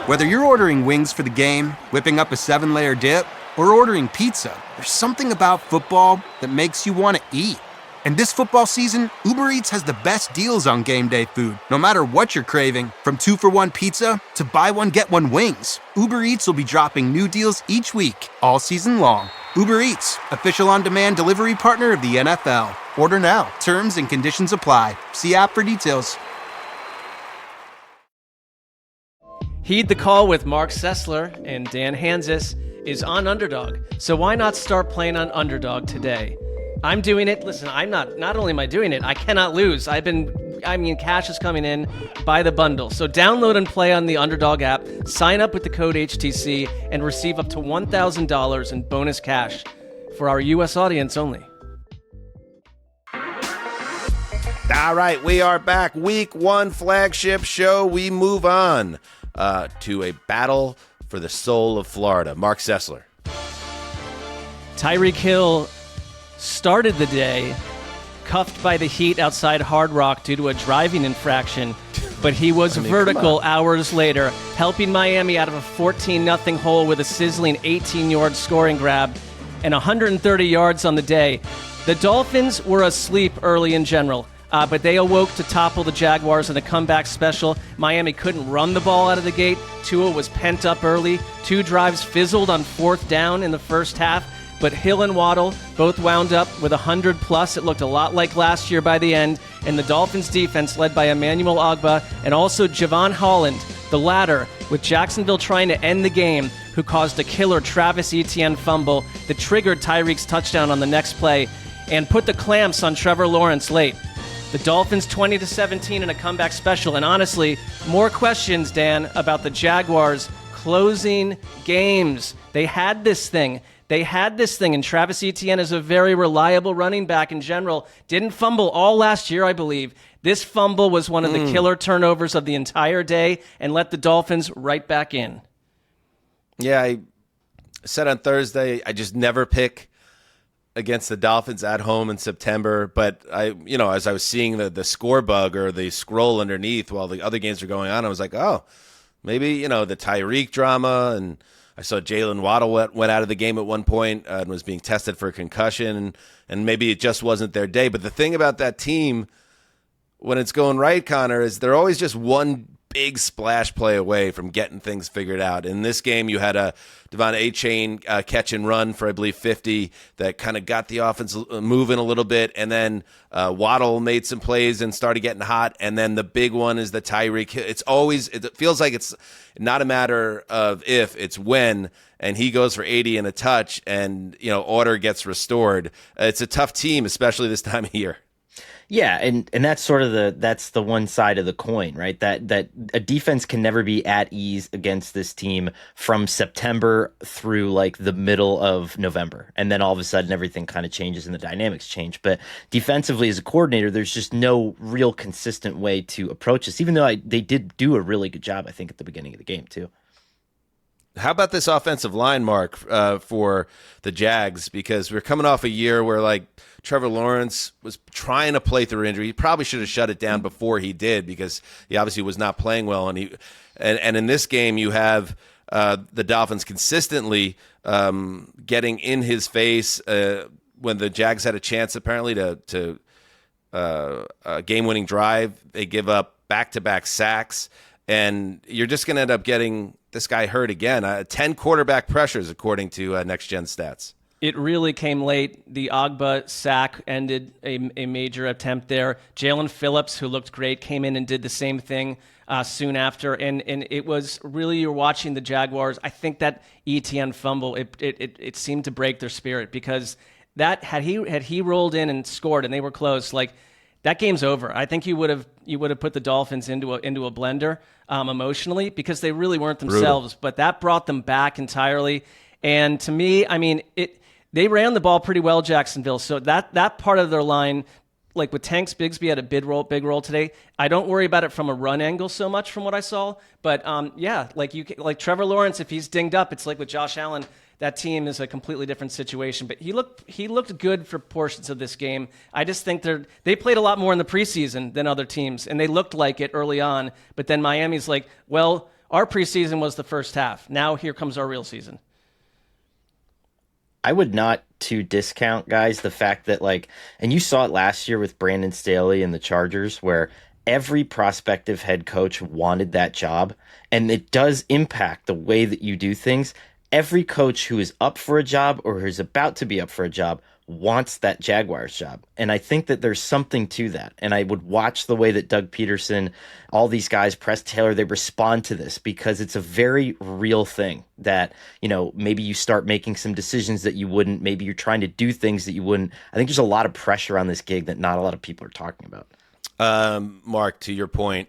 [SPEAKER 11] Whether you're ordering wings for the game, whipping up a 7-layer dip, or ordering pizza, there's something about football that makes you want to eat. And this football season, Uber Eats has the best deals on game day food. No matter what you're craving, from 2-for-1 pizza to buy one, get one wings, Uber Eats will be dropping new deals each week, all season long. Uber Eats, official on-demand delivery partner of the NFL. Order now. Terms and conditions apply. See app for details.
[SPEAKER 4] Heed the Call with Marc Sessler and Dan Hanzus is on Underdog. So why not start playing on Underdog today? I'm doing it. Listen, not only am I doing it, I cannot lose. Cash is coming in by the bundle. So download and play on the Underdog app, sign up with the code HTC, and receive up to $1,000 in bonus cash for our U.S. audience only.
[SPEAKER 2] All right, we are back. Week 1 flagship show. We move on to a battle for the soul of Florida. Marc Sessler.
[SPEAKER 4] Tyreek Hill started the day cuffed by the Heat outside Hard Rock due to a driving infraction, but he was vertical hours later, helping Miami out of a 14-0 hole with a sizzling 18-yard scoring grab and 130 yards on the day. The Dolphins were asleep early in general, but they awoke to topple the Jaguars in a comeback special. Miami couldn't run the ball out of the gate. Tua was pent up early. 2 drives fizzled on 4th down in the first half. But Hill and Waddle both wound up with 100+. It looked a lot like last year by the end. And the Dolphins defense, led by Emmanuel Ogbah and also Javon Holland, the latter, with Jacksonville trying to end the game, who caused a killer Travis Etienne fumble that triggered Tyreek's touchdown on the next play and put the clamps on Trevor Lawrence late. The Dolphins 20-17 in a comeback special. And honestly, more questions, Dan, about the Jaguars closing games. They had this thing, and Travis Etienne is a very reliable running back in general. Didn't fumble all last year, I believe. This fumble was one of the killer turnovers of the entire day and let the Dolphins right back in.
[SPEAKER 2] Yeah, I said on Thursday, I just never pick against the Dolphins at home in September. But as I was seeing the score bug or the scroll underneath while the other games were going on, I was like, oh, maybe, the Tyreek drama. And I saw Jalen Waddle went out of the game at one point and was being tested for a concussion, and maybe it just wasn't their day. But the thing about that team, when it's going right, Connor, is they're always just one big splash play away from getting things figured out. In this game, you had a Devon A-Chain catch and run for, I believe, 50 that kind of got the offense moving a little bit. And then Waddle made some plays and started getting hot. And then the big one is the Tyreek. It feels like it's not a matter of if, it's when. And he goes for 80 and a touch, and order gets restored. It's a tough team, especially this time of year.
[SPEAKER 5] Yeah, and that's sort of that's the one side of the coin, right? That a defense can never be at ease against this team from September through like the middle of November. And then all of a sudden everything kind of changes and the dynamics change. But defensively as a coordinator, there's just no real consistent way to approach this, even though they did do a really good job, I think, at the beginning of the game too.
[SPEAKER 2] How about this offensive line, Mark, for the Jags? Because we're coming off a year where Trevor Lawrence was trying to play through injury. He probably should have shut it down before he did, because he obviously was not playing well. And in this game, you have the Dolphins consistently getting in his face when the Jags had a chance, apparently, to a game-winning drive. They give up back-to-back sacks, and you're just going to end up getting this guy hurt again. 10 quarterback pressures, according to Next Gen Stats.
[SPEAKER 4] It really came late. The Ogbah sack ended a major attempt there. Jalen Phillips, who looked great, came in and did the same thing soon after. And it was really, you're watching the Jaguars. I think that ETN fumble, it seemed to break their spirit, because that had he rolled in and scored and they were close, that game's over. I think you would have put the Dolphins into a blender emotionally, because they really weren't themselves. Brutal. But that brought them back entirely. And to me, they ran the ball pretty well, Jacksonville. So that part of their line, with Tanks Bigsby had a big role today. I don't worry about it from a run angle so much from what I saw. But Trevor Lawrence, if he's dinged up, it's like with Josh Allen. That team is a completely different situation. But he looked good for portions of this game. I just think they played a lot more in the preseason than other teams, and they looked like it early on. But then Miami's like, well, our preseason was the first half. Now here comes our real season.
[SPEAKER 5] I would not to discount, guys, the fact that, like, and you saw it last year with Brandon Staley and the Chargers, where every prospective head coach wanted that job, and it does impact the way that you do things. Every coach who is up for a job or who is about to be up for a job wants that Jaguars job. And I think that there's something to that. And I would watch the way that Doug Peterson, all these guys, Press Taylor, they respond to this, because it's a very real thing that, you know, maybe you start making some decisions that you wouldn't. Maybe you're trying to do things that you wouldn't. I think there's a lot of pressure on this gig that not a lot of people are talking about.
[SPEAKER 2] Mark, to your point,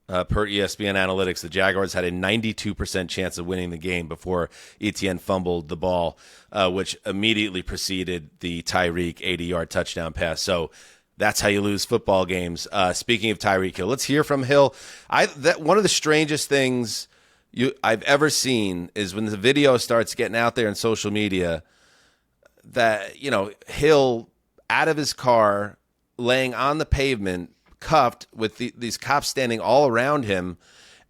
[SPEAKER 2] per ESPN Analytics, the Jaguars had a 92% chance of winning the game before Etienne fumbled the ball, which immediately preceded the Tyreek 80-yard touchdown pass. So that's how you lose football games. Speaking of Tyreek Hill, let's hear from Hill. One of the strangest things I've ever seen is when the video starts getting out there in social media that, you know, Hill out of his car, laying on the pavement, cuffed with these cops standing all around him,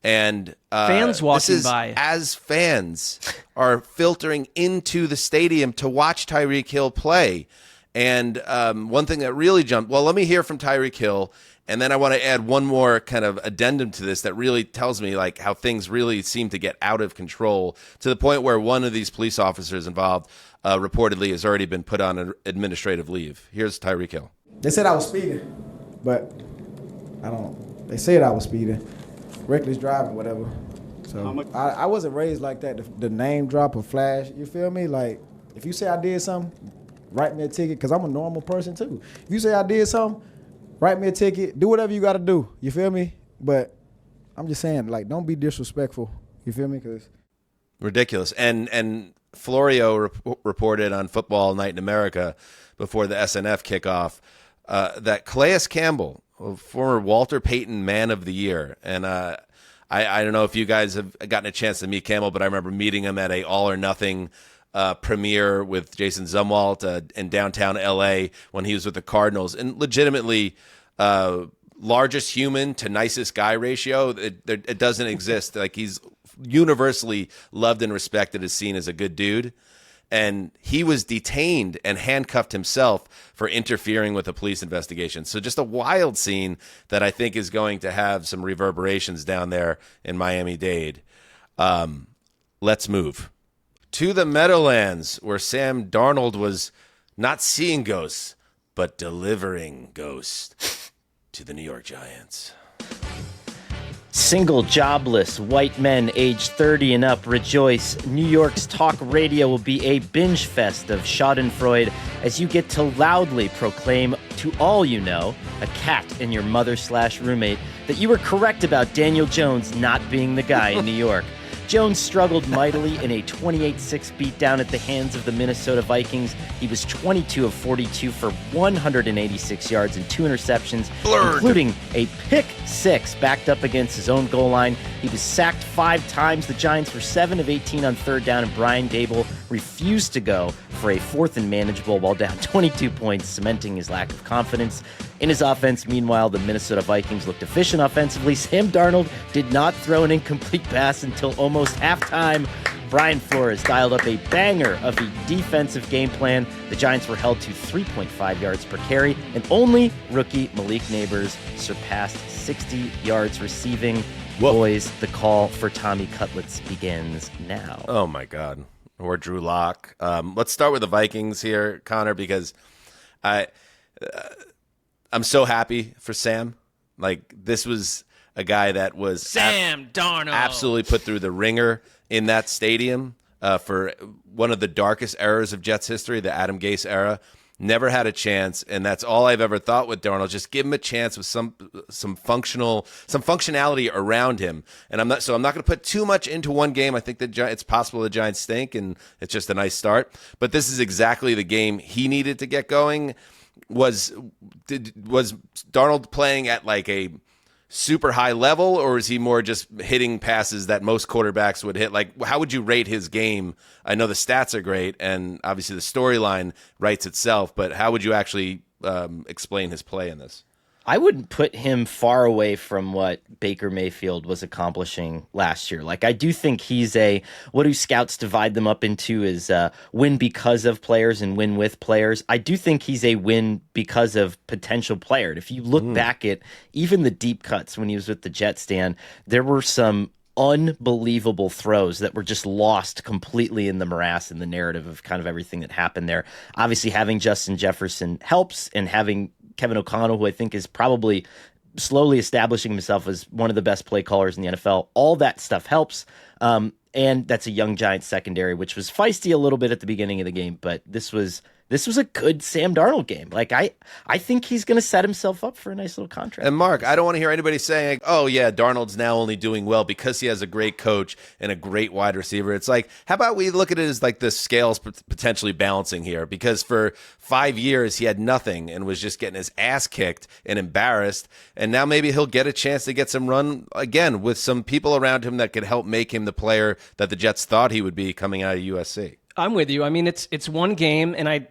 [SPEAKER 2] and
[SPEAKER 4] fans walking by
[SPEAKER 2] as fans are filtering into the stadium to watch Tyreek Hill play. And one thing that really jumped, well, let me hear from Tyreek Hill, and then I want to add one more kind of addendum to this that really tells me like how things really seem to get out of control, to the point where one of these police officers involved reportedly has already been put on an administrative leave. Here's Tyreek Hill.
[SPEAKER 12] They said I was speeding, but they said I was speeding, reckless driving, whatever. So I wasn't raised like that, the name drop or flash, you feel me? Like, if you say I did something, write me a ticket, because I'm a normal person too. If you say I did something, write me a ticket, do whatever you got to do, you feel me? But I'm just saying, like, don't be disrespectful, you feel me? Cause
[SPEAKER 2] ridiculous. And Florio reported on Football Night in America before the SNF kickoff that Calais Campbell, former Walter Payton Man of the Year, and I don't know if you guys have gotten a chance to meet Campbell, but I remember meeting him at a All or Nothing premiere with Jason Zumwalt in downtown LA when he was with the Cardinals, and legitimately largest human to nicest guy ratio, it doesn't exist. Like, he's universally loved and respected, as seen as a good dude. And he was detained and handcuffed himself for interfering with a police investigation. So just a wild scene that I think is going to have some reverberations down there in Miami-Dade. Let's move to the Meadowlands, where Sam Darnold was not seeing ghosts, but delivering ghosts to the New York Giants.
[SPEAKER 5] Single jobless white men aged 30 and up rejoice. New York's talk radio will be a binge fest of schadenfreude as you get to loudly proclaim to all you know, a cat and your mother/roommate, that you were correct about Daniel Jones not being the guy in New York. Jones struggled mightily in a 28-6 beatdown at the hands of the Minnesota Vikings. He was 22 of 42 for 186 yards and 2 interceptions, including a pick 6 backed up against his own goal line. He was sacked 5 times. The Giants were 7 of 18 on third down, and Brian Dable refused to go for a 4th and manageable while down 22 points, cementing his lack of confidence in his offense. Meanwhile, the Minnesota Vikings looked efficient offensively. Sam Darnold did not throw an incomplete pass until almost halftime. Brian Flores dialed up a banger of a defensive game plan. The Giants were held to 3.5 yards per carry, and only rookie Malik Neighbors surpassed 60 yards receiving. Whoa. Boys, the call for Tommy Cutlets begins now.
[SPEAKER 2] Oh, my God. Or Drew Lock. Let's start with the Vikings here, Connor, because I'm so happy for Sam. Like, this was a guy that was
[SPEAKER 4] Sam Darnold
[SPEAKER 2] absolutely put through the ringer in that stadium for one of the darkest eras of Jets history, the Adam Gase era. Never had a chance, and that's all I've ever thought with Darnold. Just give him a chance with some functionality around him. And I'm not going to put too much into one game. I think that it's possible the Giants stink, and it's just a nice start. But this is exactly the game he needed to get going. Was Darnold playing at like a super high level, or is he more just hitting passes that most quarterbacks would hit? Like, how would you rate his game? I know the stats are great, and obviously the storyline writes itself, but how would you actually explain his play in this?
[SPEAKER 5] I wouldn't put him far away from what Baker Mayfield was accomplishing last year. Like, I do think he's what do scouts divide them up into is win because of players and win with players. I do think he's a win because of potential player. And if you look back at even the deep cuts when he was with the Jets, Dan, there were some unbelievable throws that were just lost completely in the morass and the narrative of kind of everything that happened there. Obviously, having Justin Jefferson helps, and having Kevin O'Connell, who I think is probably slowly establishing himself as one of the best play callers in the NFL. All that stuff helps. And that's a young Giants secondary, which was feisty a little bit at the beginning of the game, but this was a good Sam Darnold game. Like, I think he's going to set himself up for a nice little contract.
[SPEAKER 2] And Mark, I don't want to hear anybody saying, oh yeah, Darnold's now only doing well because he has a great coach and a great wide receiver. It's like, how about we look at it as like the scales potentially balancing here? Because for 5 years he had nothing and was just getting his ass kicked and embarrassed. And now maybe he'll get a chance to get some run again with some people around him that could help make him the player that the Jets thought he would be coming out of USC.
[SPEAKER 4] I'm with you. I mean, it's one game, and I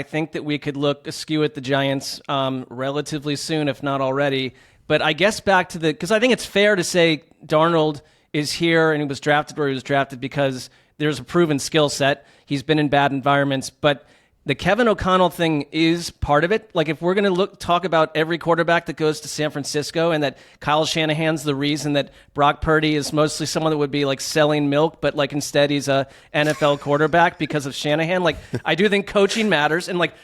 [SPEAKER 4] think that we could look askew at the Giants relatively soon, if not already. But I guess back to because I think it's fair to say Darnold is here and he was drafted where he was drafted because there's a proven skill set. He's been in bad environments, but the Kevin O'Connell thing is part of it. Like, if we're going to talk about every quarterback that goes to San Francisco and that Kyle Shanahan's the reason that Brock Purdy is mostly someone that would be like selling milk, but like instead he's a NFL quarterback because of Shanahan. Like, I do think coaching matters. And like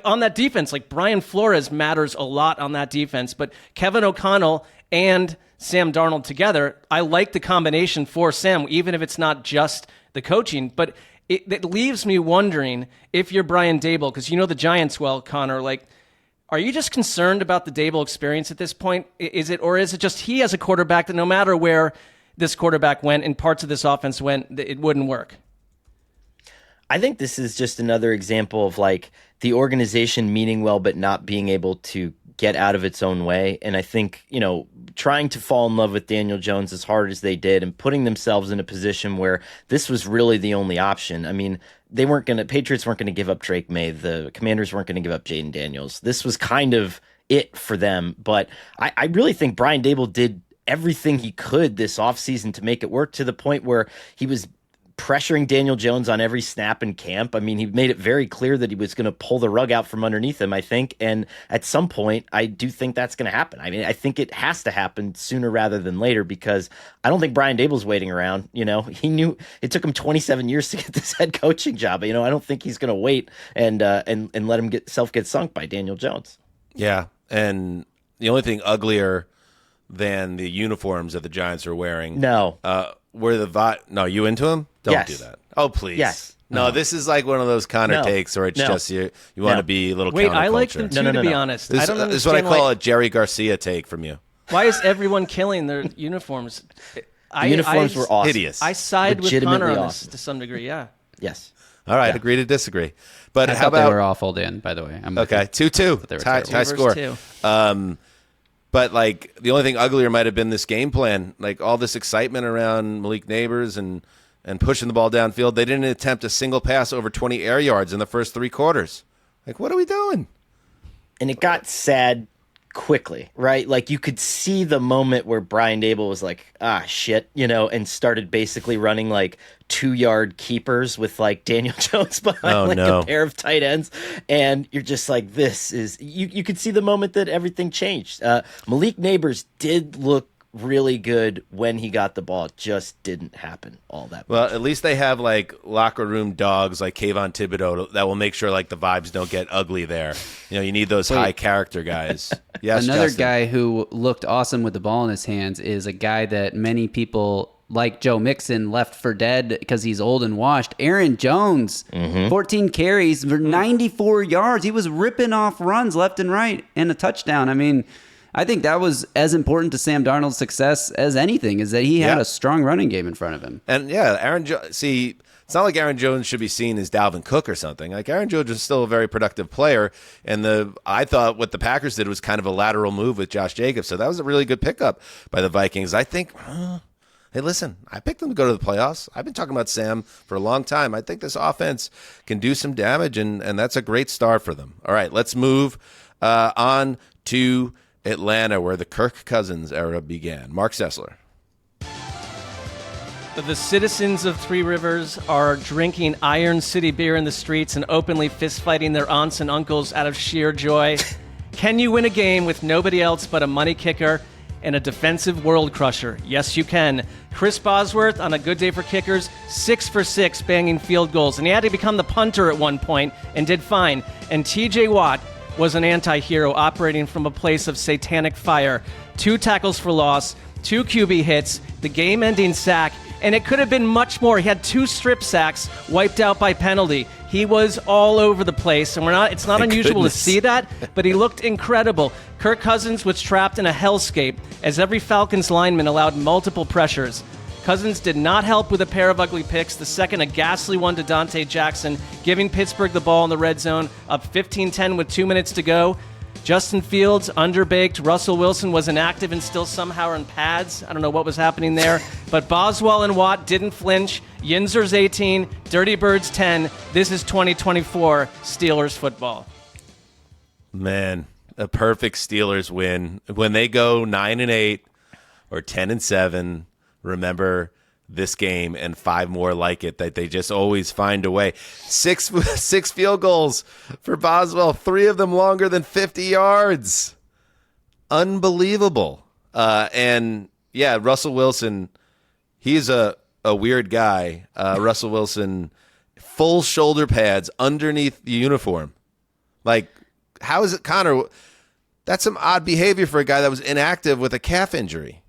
[SPEAKER 4] on that defense, like Brian Flores matters a lot on that defense, but Kevin O'Connell and Sam Darnold together, I like the combination for Sam, even if it's not just the coaching, but it leaves me wondering if you're Brian Daboll, because you know the Giants well, Connor, like, are you just concerned about the Daboll experience at this point? Is it just he as a quarterback that no matter where this quarterback went and parts of this offense went, it wouldn't work?
[SPEAKER 5] I think this is just another example of like the organization meaning well but not being able to get out of its own way. And I think, trying to fall in love with Daniel Jones as hard as they did and putting themselves in a position where this was really the only option. I mean, Patriots weren't going to give up Drake May. The Commanders weren't going to give up Jaden Daniels. This was kind of it for them. But I really think Brian Daboll did everything he could this offseason to make it work, to the point where he was pressuring Daniel Jones on every snap in camp. I mean, he made it very clear that he was going to pull the rug out from underneath him, I think. And at some point, I do think that's going to happen. I mean, I think it has to happen sooner rather than later, because I don't think Brian Daboll's waiting around. He knew it took him 27 years to get this head coaching job. I don't think he's going to wait and let him get sunk by Daniel Jones.
[SPEAKER 2] Yeah. And the only thing uglier than the uniforms that the Giants are wearing.
[SPEAKER 5] No.
[SPEAKER 2] No, you into them? Don't
[SPEAKER 5] yes.
[SPEAKER 2] do that. Oh, please.
[SPEAKER 5] Yes.
[SPEAKER 2] No, this is like one of those Connor takes where it's just you want to be a little counterculture.
[SPEAKER 4] Wait, I like them too, to be honest.
[SPEAKER 2] This is what I call a Jerry Garcia take from you.
[SPEAKER 4] Why is everyone killing their uniforms?
[SPEAKER 5] The uniforms were awesome.
[SPEAKER 2] Hideous.
[SPEAKER 4] I side with Connor on this to some degrry, yeah.
[SPEAKER 5] Yes.
[SPEAKER 2] All right, agree to disagree. But
[SPEAKER 13] I
[SPEAKER 2] how
[SPEAKER 13] thought
[SPEAKER 2] about...
[SPEAKER 13] they were awful, Dan, by the way.
[SPEAKER 2] Okay, 2-2. High score. But, like, the only thing uglier might have been this game plan. Like, all this excitement around Malik Neighbors and pushing the ball downfield. They didn't attempt a single pass over 20 air yards in the first 3 quarters. Like, what are we doing?
[SPEAKER 5] And it got sad quickly, right? Like, you could see the moment where Brian Daboll was like, shit, and started basically running, like, 2-yard keepers with, like, Daniel Jones behind a pair of tight ends. And you're just like, this is... You could see the moment that everything changed. Malik Neighbors did look really good when he got the ball. It just didn't happen all that much.
[SPEAKER 2] Well, at least they have, like, locker room dogs like Kayvon Thibodeau that will make sure, like, the vibes don't get ugly there. You need those high character guys. Yes,
[SPEAKER 13] Another
[SPEAKER 2] Justin.
[SPEAKER 13] guy who looked awesome with the ball in his hands is a guy that many people like Joe Mixon left for dead because he's old and washed. Aaron Jones, 14 carries for 94 yards. He was ripping off runs left and right and a touchdown. I mean, I think that was as important to Sam Darnold's success as anything, is that he had a strong running game in front of him.
[SPEAKER 2] And it's not like Aaron Jones should be seen as Dalvin Cook or something. Like, Aaron Jones is still a very productive player, and I thought what the Packers did was kind of a lateral move with Josh Jacobs, so that was a really good pickup by the Vikings. I think, hey, listen, I picked them to go to the playoffs. I've been talking about Sam for a long time. I think this offense can do some damage, and that's a great start for them. All right, let's move on to Atlanta, where the Kirk Cousins era began. Marc Sessler.
[SPEAKER 4] The citizens of Three Rivers are drinking Iron City beer in the streets and openly fist-fighting their aunts and uncles out of sheer joy. Can you win a game with nobody else but a money kicker and a defensive world crusher? Yes, you can. Chris Bosworth, on a good day for kickers, 6 for 6 banging field goals, and he had to become the punter at one point and did fine. And TJ Watt was an anti-hero operating from a place of satanic fire. 2 tackles for loss, 2 QB hits, the game-ending sack, and it could have been much more. He had 2 strip sacks wiped out by penalty. He was all over the place, and it's not unusual to see that, but he looked incredible. Kirk Cousins was trapped in a hellscape as every Falcons lineman allowed multiple pressures. Cousins did not help with a pair of ugly picks, the second a ghastly one to Dante Jackson, giving Pittsburgh the ball in the red zone, up 15-10 with 2 minutes to go. Justin Fields, underbaked. Russell Wilson was inactive and still somehow in pads. I don't know what was happening there. But Boswell and Watt didn't flinch. Yinzer's 18, Dirty Birds 10. This is 2024 Steelers football.
[SPEAKER 2] Man, a perfect Steelers win. When they go 9-8 or 10-7, remember this game and 5 more like it, that they just always find a way. 6 field goals for Boswell, 3 of them longer than 50 yards. Unbelievable. And yeah, Russell Wilson, he's a weird guy. Russell Wilson, full shoulder pads underneath the uniform. Like, how is it, Connor? That's some odd behavior for a guy that was inactive with a calf injury.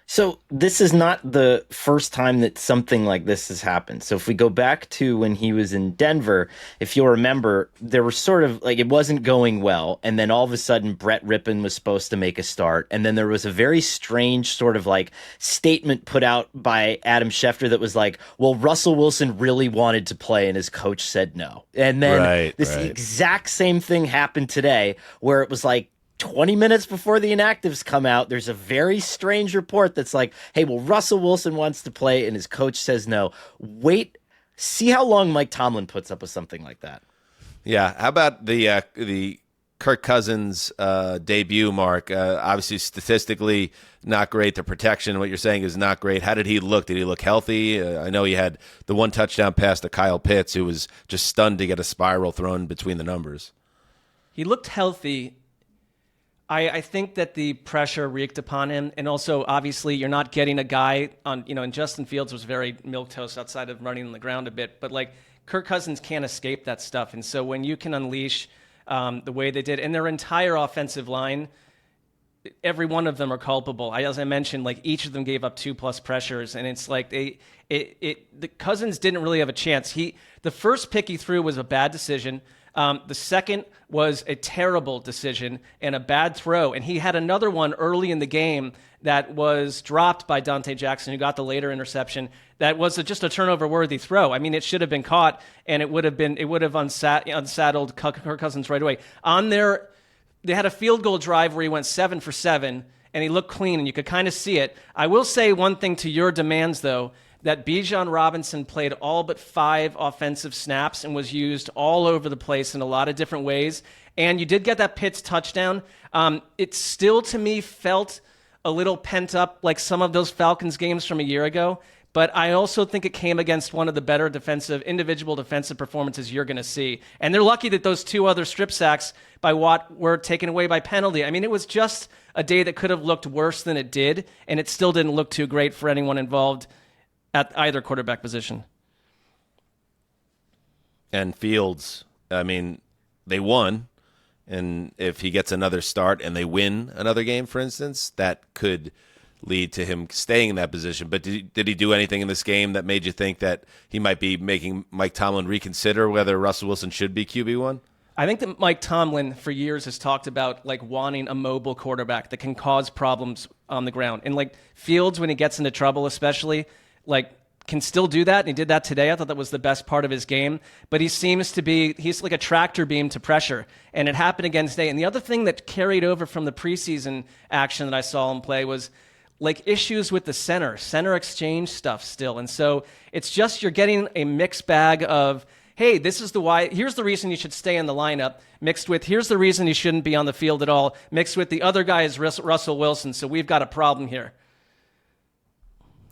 [SPEAKER 5] So this is not the first time that something like this has happened. So if we go back to when he was in Denver, if you'll remember, there were sort of like, it wasn't going well. And then all of a sudden Brett Rippon was supposed to make a start. And then there was a very strange sort of like statement put out by Adam Schefter that was like, well, Russell Wilson really wanted to play and his coach said no. And then this exact same thing happened today where it was like, 20 minutes before the inactives come out, there's a very strange report that's like, hey, well, Russell Wilson wants to play and his coach says no. Wait, see how long Mike Tomlin puts up with something like that.
[SPEAKER 2] Yeah. How about the Kirk Cousins debut, Mark? Obviously, statistically, not great. The protection, what you're saying, is not great. How did he look? Did he look healthy? I know he had the 1 touchdown pass to Kyle Pitts, who was just stunned to get a spiral thrown between the numbers.
[SPEAKER 4] He looked healthy. I think that the pressure wreaked upon him, and also, obviously, you're not getting a guy on, and Justin Fields was very milquetoast outside of running on the ground a bit, but, like, Kirk Cousins can't escape that stuff, and so when you can unleash the way they did, and their entire offensive line, every one of them are culpable. As I mentioned, like, each of them gave up 2+ pressures, and it's like the Cousins didn't really have a chance. The first pick he threw was a bad decision. The second was a terrible decision and a bad throw. And he had another one early in the game that was dropped by Dante Jackson, who got the later interception. That was just a turnover-worthy throw. I mean, it should have been caught, and it would have unsaddled Kirk Cousins right away. They had a field goal drive where he went 7 for 7, and he looked clean, and you could kind of see it. I will say one thing to your demands, though, that Bijan Robinson played all but 5 offensive snaps and was used all over the place in a lot of different ways. And you did get that Pitts touchdown. It still, to me, felt a little pent up like some of those Falcons games from a year ago. But I also think it came against one of the better individual defensive performances you're going to see. And they're lucky that those 2 other strip sacks by Watt were taken away by penalty. I mean, it was just a day that could have looked worse than it did, and it still didn't look too great for anyone involved at either quarterback position.
[SPEAKER 2] And Fields, I mean, they won. And if he gets another start and they win another game, for instance, that could lead to him staying in that position. But did he do anything in this game that made you think that he might be making Mike Tomlin reconsider whether Russell Wilson should be QB1?
[SPEAKER 4] I think that Mike Tomlin for years has talked about like wanting a mobile quarterback that can cause problems on the ground. And like Fields, when he gets into trouble especially, like can still do that, and he did that today. I thought that was the best part of his game. But he's like a tractor beam to pressure, and it happened against Day. And the other thing that carried over from the preseason action that I saw him play was like issues with the center exchange stuff still. And so it's just you're getting a mixed bag of hey, this is here's the reason you should stay in the lineup, mixed with here's the reason you shouldn't be on the field at all, mixed with the other guy is Russell Wilson, so we've got a problem here.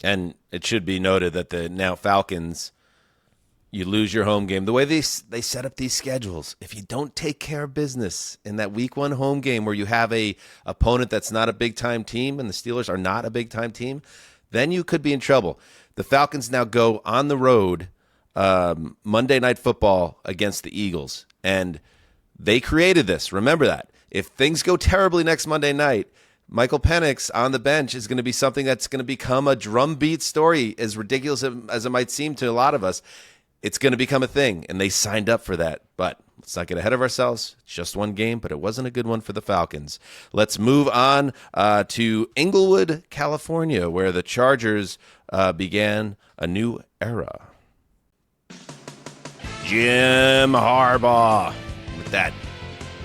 [SPEAKER 2] And it should be noted that the now Falcons, you lose your home game. The way they set up these schedules, if you don't take care of business in that week 1 home game where you have a opponent that's not a big-time team and the Steelers are not a big-time team, then you could be in trouble. The Falcons now go on the road Monday Night Football against the Eagles, and they created this. Remember that. If things go terribly next Monday night, Michael Penix on the bench is going to be something that's going to become a drumbeat story, as ridiculous as it might seem to a lot of us. It's going to become a thing, and they signed up for that. But let's not get ahead of ourselves. It's just one game, but it wasn't a good one for the Falcons. Let's move on to Inglewood, California, where the Chargers began a new era. Jim Harbaugh with that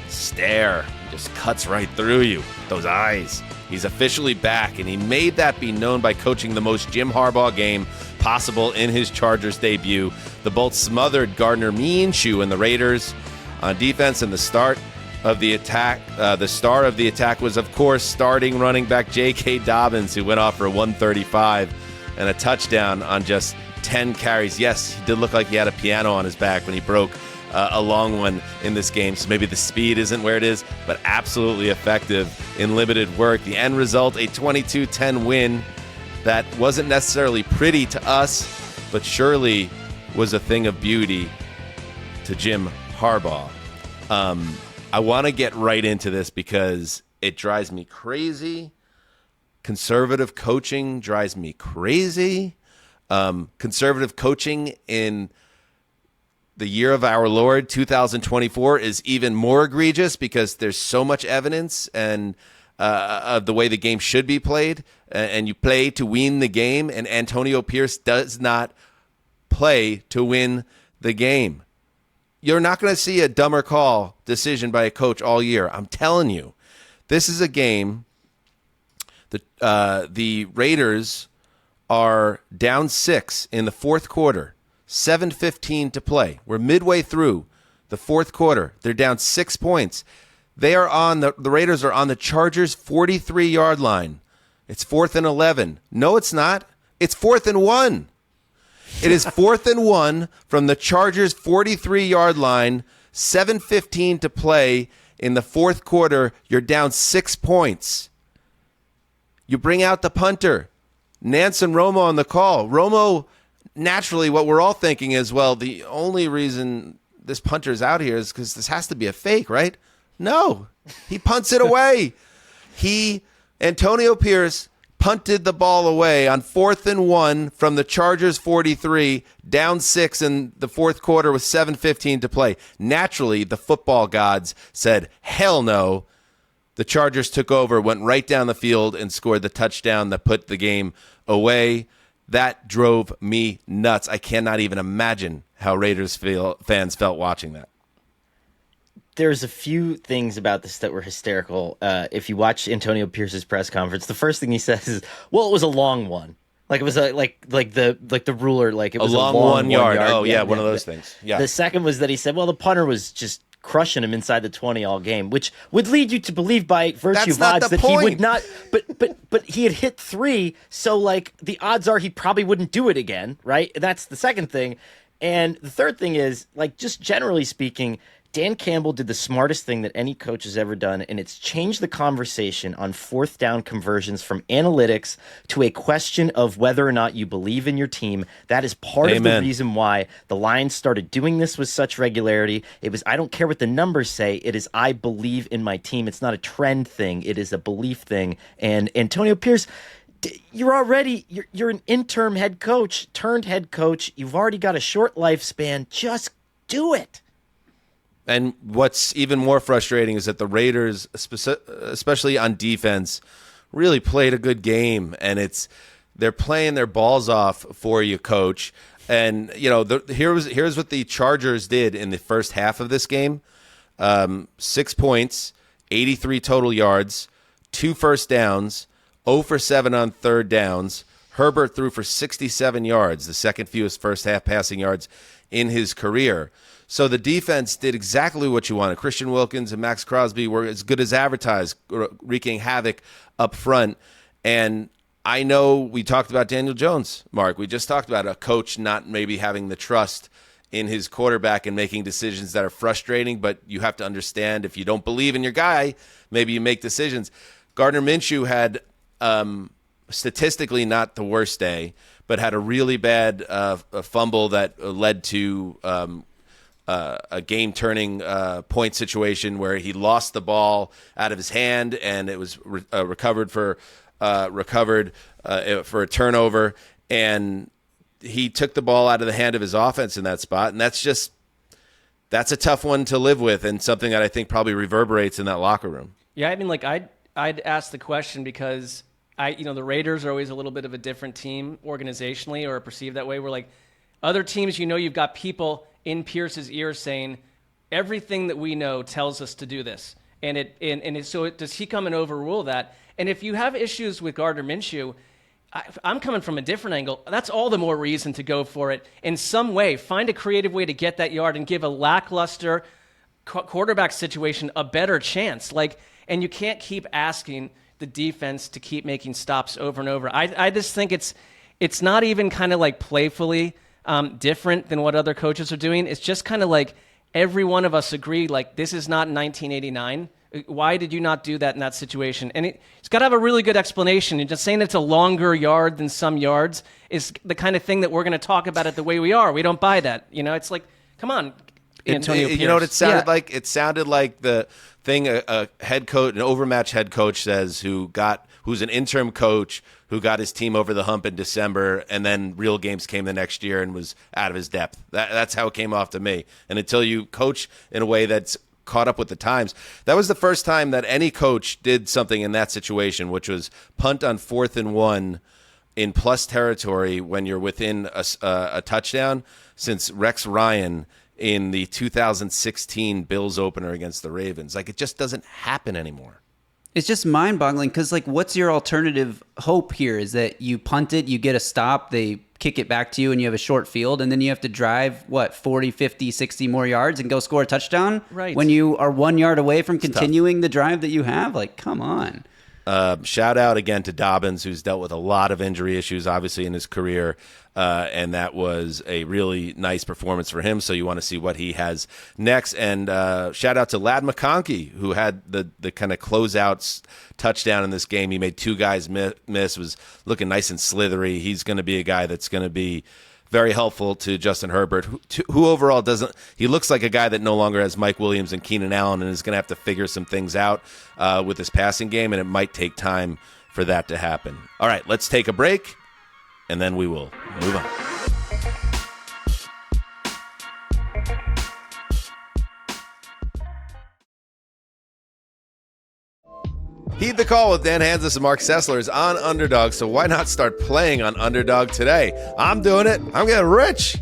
[SPEAKER 2] stare. Just cuts right through you. Those eyes. He's officially back, and he made that be known by coaching the most Jim Harbaugh game possible in his Chargers debut. The Bolts smothered Gardner Minshew and the Raiders on defense, and the start of the attack. The star of the attack was, of course, starting running back J.K. Dobbins, who went off for 135 and a touchdown on just 10 carries. Yes, he did look like he had a piano on his back when he broke a long one in this game, so maybe the speed isn't where it is, but absolutely effective in limited work. The end result, a 22-10 win that wasn't necessarily pretty to us, but surely was a thing of beauty to Jim Harbaugh. I want to get right into this because it drives me crazy. Conservative coaching drives me crazy. Conservative coaching in the year of our Lord, 2024, is even more egregious because there's so much evidence and of the way the game should be played, and you play to win the game, and Antonio Pierce does not play to win the game. You're not going to see a dumber call decision by a coach all year. I'm telling you, this is a game. The Raiders are down 6 in the fourth quarter. 7:15 to play. We're midway through the fourth quarter. They're down 6 points. They are on the Raiders are on the Chargers' 43-yard line. It's 4th and 11. No, it's not. It's 4th and 1. It is 4th and 1 from the Chargers' 43-yard line. 7:15 to play in the fourth quarter. You're down 6 points. You bring out the punter, Nance and Romo on the call. Romo, naturally, what we're all thinking is, well, the only reason this punter's out here is because this has to be a fake, right? No, he punts it away. Antonio Pierce, punted the ball away on 4th and 1 from the Chargers 43, down 6 in the fourth quarter with 7:15 to play. Naturally, the football gods said, hell no. The Chargers took over, went right down the field, and scored the touchdown that put the game away. That drove me nuts. I cannot even imagine how Raiders fans felt watching that.
[SPEAKER 5] There's a few things about this that were hysterical. If you watch Antonio Pierce's press conference, the first thing he says is, "Well, it was a long one. Like it was like the ruler. Like it was a long 1 yard.
[SPEAKER 2] Oh yeah, one of those things. Yeah.
[SPEAKER 5] The second was that he said, "Well, the punter was just crushing him inside the 20 all game," which would lead you to believe by virtue of odds that he would not. But he had hit 3, so like the odds are he probably wouldn't do it again, right? That's the second thing. And the third thing is, like, just generally speaking, Dan Campbell did the smartest thing that any coach has ever done, and it's changed the conversation on fourth down conversions from analytics to a question of whether or not you believe in your team. That is part of the reason why the Lions started doing this with such regularity. It was, I don't care what the numbers say. It is, I believe in my team. It's not a trend thing. It is a belief thing. And Antonio Pierce, you're an interim head coach, turned head coach. You've already got a short lifespan. Just do it.
[SPEAKER 2] And what's even more frustrating is that the Raiders, especially on defense, really played a good game, and they're playing their balls off for you, coach. And you know, here's what the Chargers did in the first half of this game: 6 points, 83 total yards, 2 first downs, 0 for 7 on third downs, Herbert threw for 67 yards, the second fewest first half passing yards in his career. So the defense did exactly what you wanted. Christian Wilkins and Max Crosby were as good as advertised, wreaking havoc up front. And I know we talked about Daniel Jones, Mark. We just talked about a coach not maybe having the trust in his quarterback and making decisions that are frustrating, but you have to understand if you don't believe in your guy, maybe you make decisions. Gardner Minshew had statistically not the worst day, but had a really bad a fumble that led to a game-turning point situation where he lost the ball out of his hand, and it was recovered for a turnover, and he took the ball out of the hand of his offense in that spot, and that's a tough one to live with, and something that I think probably reverberates in that locker room.
[SPEAKER 4] Yeah, I mean, like I'd ask the question because the Raiders are always a little bit of a different team organizationally, or perceived that way. We're like other teams, you've got people in Pierce's ear saying everything that we know tells us to do this, so does he come and overrule that? And if you have issues with Gardner Minshew, I'm coming from a different angle. That's all the more reason to go for it in some way. Find a creative way to get that yard and give a lackluster quarterback situation a better chance. And you can't keep asking the defense to keep making stops over and over. I just think it's not even kind of like playfully different than what other coaches are doing. It's just kind of like every one of us agree, like, this is not 1989. Why did you not do that in that situation? And it's got to have a really good explanation. And just saying it's a longer yard than some yards is the kind of thing that we're going to talk about it the way we are. We don't buy that. It's like, come on, Antonio Pierce.
[SPEAKER 2] You know what it sounded like? It sounded like the thing a head coach, an overmatched head coach says who's an interim coach who got his team over the hump in December, and then real games came the next year and was out of his depth. That's how it came off to me. And until you coach in a way that's caught up with the times. That was the first time that any coach did something in that situation, which was punt on 4th and 1 in plus territory when you're within a touchdown, since Rex Ryan in the 2016 Bills opener against the Ravens. It just doesn't happen anymore.
[SPEAKER 13] It's just mind-boggling because, what's your alternative hope here? Is that you punt it, you get a stop, they kick it back to you, and you have a short field, and then you have to drive, 40, 50, 60 more yards and go score a touchdown?
[SPEAKER 4] Right.
[SPEAKER 13] When you are 1 yard away from continuing the drive that you have? Come on.
[SPEAKER 2] Shout out again to Dobbins, who's dealt with a lot of injury issues, obviously, in his career, and that was a really nice performance for him, so you want to see what he has next. And shout out to Ladd McConkey, who had the kind of closeouts touchdown in this game. He made two guys miss, was looking nice and slithery. He's going to be a guy that's going to be very helpful to Justin Herbert, who overall he looks like a guy that no longer has Mike Williams and Keenan Allen and is going to have to figure some things out with his passing game, and it might take time for that to happen. All right, let's take a break, and then we will move on. Heed the Call with Dan Hanzus and Marc Sessler is on Underdog, so why not start playing on Underdog today? I'm doing it. I'm getting rich.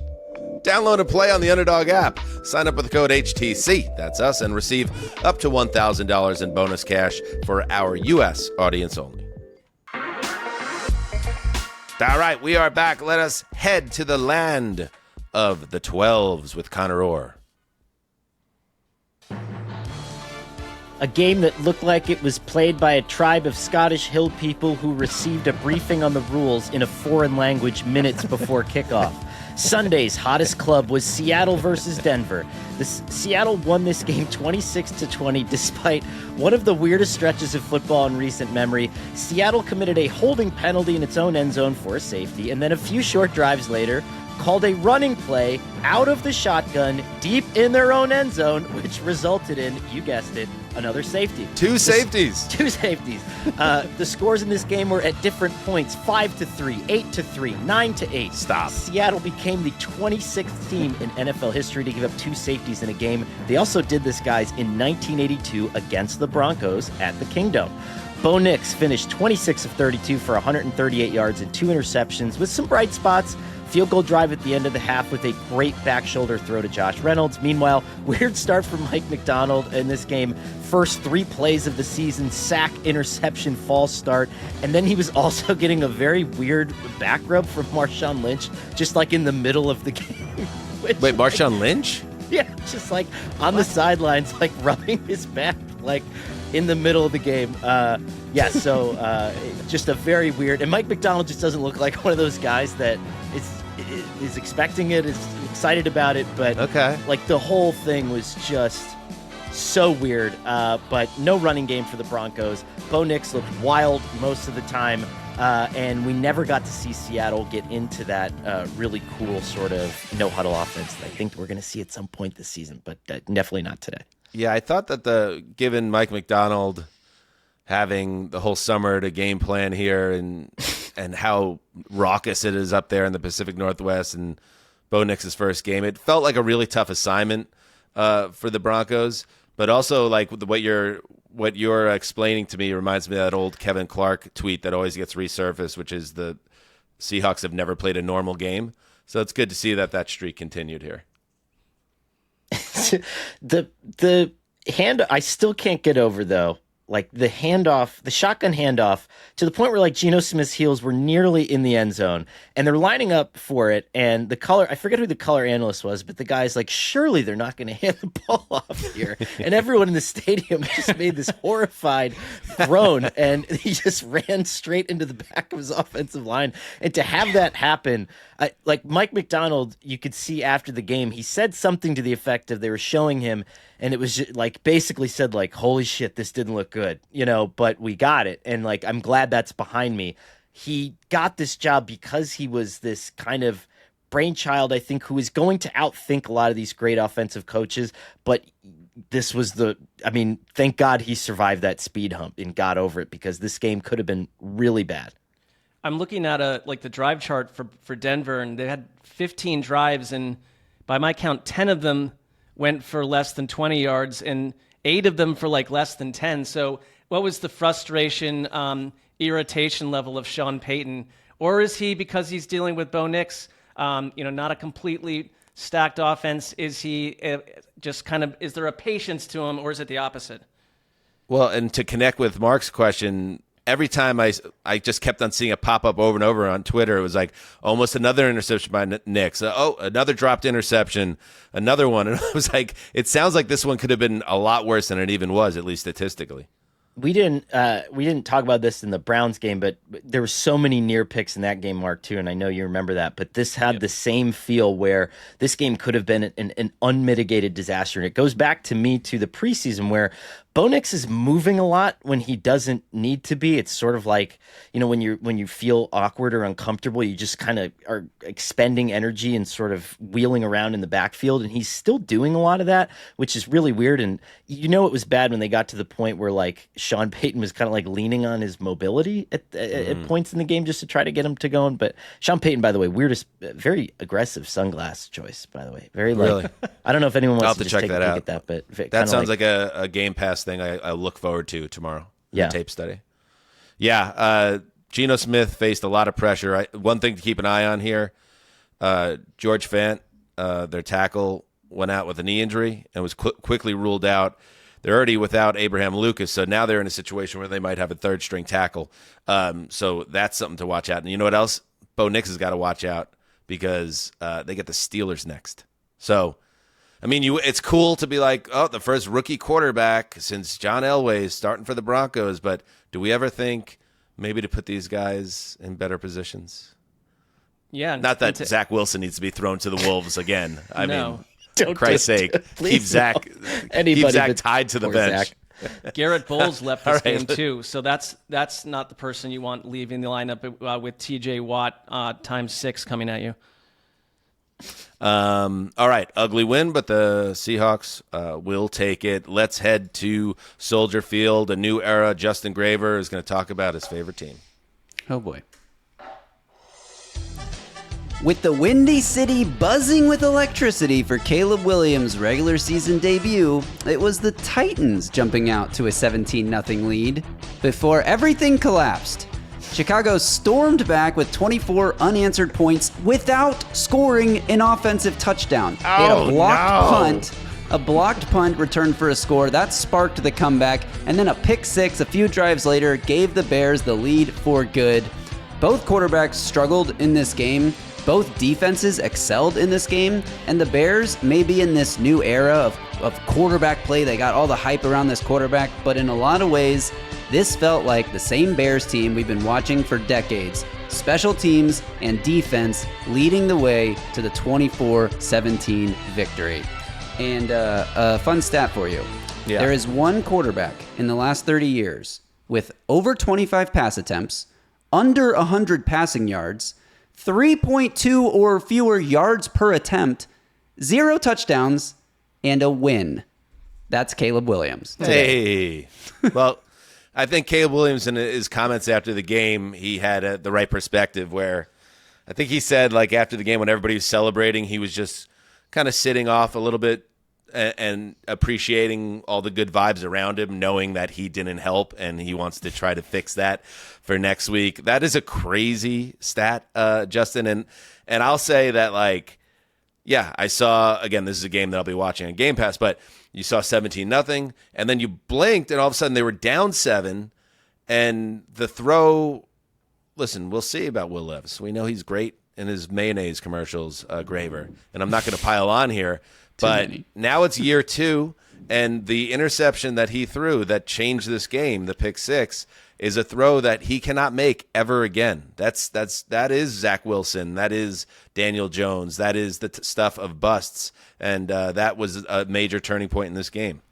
[SPEAKER 2] Download and play on the Underdog app. Sign up with the code HTC, that's us, and receive up to $1,000 in bonus cash for our U.S. audience only. All right, we are back. Let us head to the land of the 12s with Conor Orr.
[SPEAKER 5] A game that looked like it was played by a tribe of Scottish hill people who received a briefing on the rules in a foreign language minutes before kickoff. Sunday's hottest club was Seattle versus Denver. Seattle won this game 26-20 despite one of the weirdest stretches of football in recent memory. Seattle committed a holding penalty in its own end zone for a safety, and then a few short drives later called a running play out of the shotgun deep in their own end zone, which resulted in, you guessed it, another safety.
[SPEAKER 2] Two safeties.
[SPEAKER 5] The scores in this game were at different points: 5-3, 8-3, 9-8.
[SPEAKER 2] Stop.
[SPEAKER 5] Seattle became the 26th team in NFL history to give up two safeties in a game. They also did this, guys, in 1982 against the Broncos at the Kingdome. Bo Nix finished 26 of 32 for 138 yards and 2 interceptions with some bright spots. Field goal drive at the end of the half with a great back shoulder throw to Josh Reynolds. Meanwhile, weird start from Mike McDonald in this game. First 3 plays of the season, sack, interception, false start. And then he was also getting a very weird back rub from Marshawn Lynch, just like in the middle of the game.
[SPEAKER 2] Wait, Marshawn Lynch?
[SPEAKER 5] Yeah, just like on the sidelines, like rubbing his back, like in the middle of the game. So just a very weird. And Mike McDonald just doesn't look like one of those guys that is expecting it, is excited about it. But like the whole thing was just so weird. But no running game for the Broncos. Bo Nix looked wild most of the time. And we never got to see Seattle get into that really cool sort of no-huddle offense that I think we're going to see at some point this season, but definitely not today.
[SPEAKER 2] Yeah, I thought that given Mike McDonald having the whole summer to game plan here and how raucous it is up there in the Pacific Northwest and Bo Nix's first game, it felt like a really tough assignment for the Broncos, but also like what you're explaining to me reminds me of that old Kevin Clark tweet that always gets resurfaced, which is the Seahawks have never played a normal game. So it's good to see that streak continued here.
[SPEAKER 5] The hand, I still can't get over though. Like the handoff, the shotgun handoff, to the point where like Geno Smith's heels were nearly in the end zone, and they're lining up for it. And the color, I forget who the color analyst was, but the guy's like, surely they're not going to hand the ball off here. And everyone in the stadium just made this horrified groan, and he just ran straight into the back of his offensive line. And to have that happen, like Mike McDonald, you could see after the game, he said something to the effect of they were showing him, and it was just, like basically said like, holy shit, this didn't look good, but we got it. And like, I'm glad that's behind me. He got this job because he was this kind of brainchild, I think, who is going to outthink a lot of these great offensive coaches. But this was thank God he survived that speed hump and got over it, because this game could have been really bad.
[SPEAKER 4] I'm looking at the drive chart for Denver, and they had 15 drives, and by my count, 10 of them went for less than 20 yards, and 8 of them for like less than 10. So what was the frustration, irritation level of Sean Payton? Or is he, because he's dealing with Bo Nix, not a completely stacked offense, is he just kind of, is there a patience to him, or is it the opposite?
[SPEAKER 2] Well, and to connect with Mark's question, every time I just kept on seeing it pop up over and over on Twitter. It was like almost another interception by Nix. Another dropped interception, another one. And it was like, it sounds like this one could have been a lot worse than it even was, at least statistically.
[SPEAKER 5] We didn't talk about this in the Browns game, but there were so many near picks in that game, Mark, too, and I know you remember that. But this had the same feel where this game could have been an unmitigated disaster. And it goes back to the preseason where Bo Nix is moving a lot when he doesn't need to be. It's sort of like, when you feel awkward or uncomfortable, you just kind of are expending energy and sort of wheeling around in the backfield. And he's still doing a lot of that, which is really weird. And it was bad when they got to the point where like Sean Payton was kind of like leaning on his mobility at points in the game just to try to get him to go. But Sean Payton, by the way, very aggressive sunglass choice, by the way. Very like, really? I don't know if anyone wants to just take a look at that, but
[SPEAKER 2] that sounds like a Game Pass thing I look forward to tomorrow. Yeah. Tape study. Yeah. Geno Smith faced a lot of pressure. One thing to keep an eye on here, George Fant, their tackle, went out with a knee injury and was quickly ruled out. They're already without Abraham Lucas, so now they're in a situation where they might have a third-string tackle. So that's something to watch out. And you know what else? Bo Nix has got to watch out because they get the Steelers next. So, it's cool to be like, the first rookie quarterback since John Elway is starting for the Broncos, but do we ever think maybe to put these guys in better positions?
[SPEAKER 4] Yeah.
[SPEAKER 2] Not that Zach Wilson needs to be thrown to the Wolves again.
[SPEAKER 4] No.
[SPEAKER 2] For Christ's sake, keep Zach tied to the bench.
[SPEAKER 4] Garrett Bowles left this game too, so that's not the person you want leaving the lineup with T.J. Watt times 6 coming at you.
[SPEAKER 2] All right, ugly win, but the Seahawks will take it. Let's head to Soldier Field, a new era. Justin Graver is going to talk about his favorite team.
[SPEAKER 13] Oh boy.
[SPEAKER 6] With the Windy City buzzing with electricity for Caleb Williams' regular season debut, it was the Titans jumping out to a 17-0 lead before everything collapsed. Chicago stormed back with 24 unanswered points without scoring an offensive touchdown. They had a blocked punt returned for a score. That sparked the comeback, and then a pick six a few drives later gave the Bears the lead for good. Both quarterbacks struggled in this game. Both defenses excelled in this game, and the Bears may be in this new era of quarterback play. They got all the hype around this quarterback, but in a lot of ways, this felt like the same Bears team we've been watching for decades. Special teams and defense leading the way to the 24-17 victory. And a fun stat for you. Yeah. There is one quarterback in the last 30 years with over 25 pass attempts, under 100 passing yards, 3.2 or fewer yards per attempt, 0 touchdowns, and a win. That's Caleb Williams today.
[SPEAKER 2] Hey. Well, I think Caleb Williams in his comments after the game, he had the right perspective where I think he said, like, after the game when everybody was celebrating, he was just kind of sitting off a little bit and appreciating all the good vibes around him, knowing that he didn't help, and he wants to try to fix that for next week. That is a crazy stat, Justin. And I'll say that, like, yeah, I saw, again, this is a game that I'll be watching on Game Pass, but you saw 17-0, and then you blinked, and all of a sudden they were down 7, and the throw, listen, we'll see about Will Levis. We know he's great in his mayonnaise commercials, Graver, and I'm not going to pile on here, but now it's year 2, and the interception that he threw that changed this game, the pick six, is a throw that he cannot make ever again. That is Zach Wilson. That is Daniel Jones. That is the stuff of busts, and that was a major turning point in this game.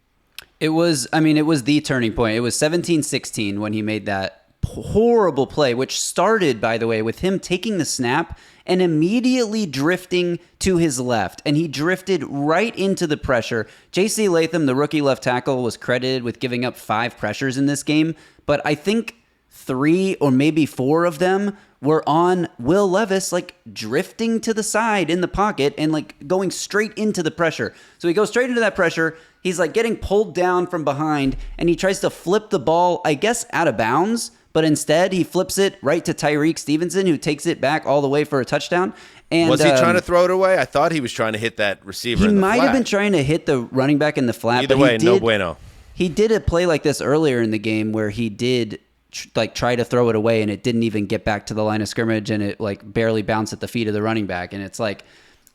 [SPEAKER 6] It was the turning point. It was 17-16 when he made that horrible play, which started, by the way, with him taking the snap and immediately drifting to his left. And he drifted right into the pressure. J.C. Latham, the rookie left tackle, was credited with giving up 5 pressures in this game, but I think 3 or maybe 4 of them were on Will Levis, like drifting to the side in the pocket and like going straight into the pressure. So he goes straight into that pressure. He's like getting pulled down from behind, and he tries to flip the ball, I guess, out of bounds. But instead, he flips it right to Tyreek Stevenson, who takes it back all the way for a touchdown. And
[SPEAKER 2] was he trying to throw it away? I thought he was trying to hit that receiver in the flat.
[SPEAKER 6] He might have been trying to hit the running back in the flat.
[SPEAKER 2] Either way, no bueno.
[SPEAKER 6] He did a play like this earlier in the game where he did try to throw it away, and it didn't even get back to the line of scrimmage, and it like barely bounced at the feet of the running back. And it's like,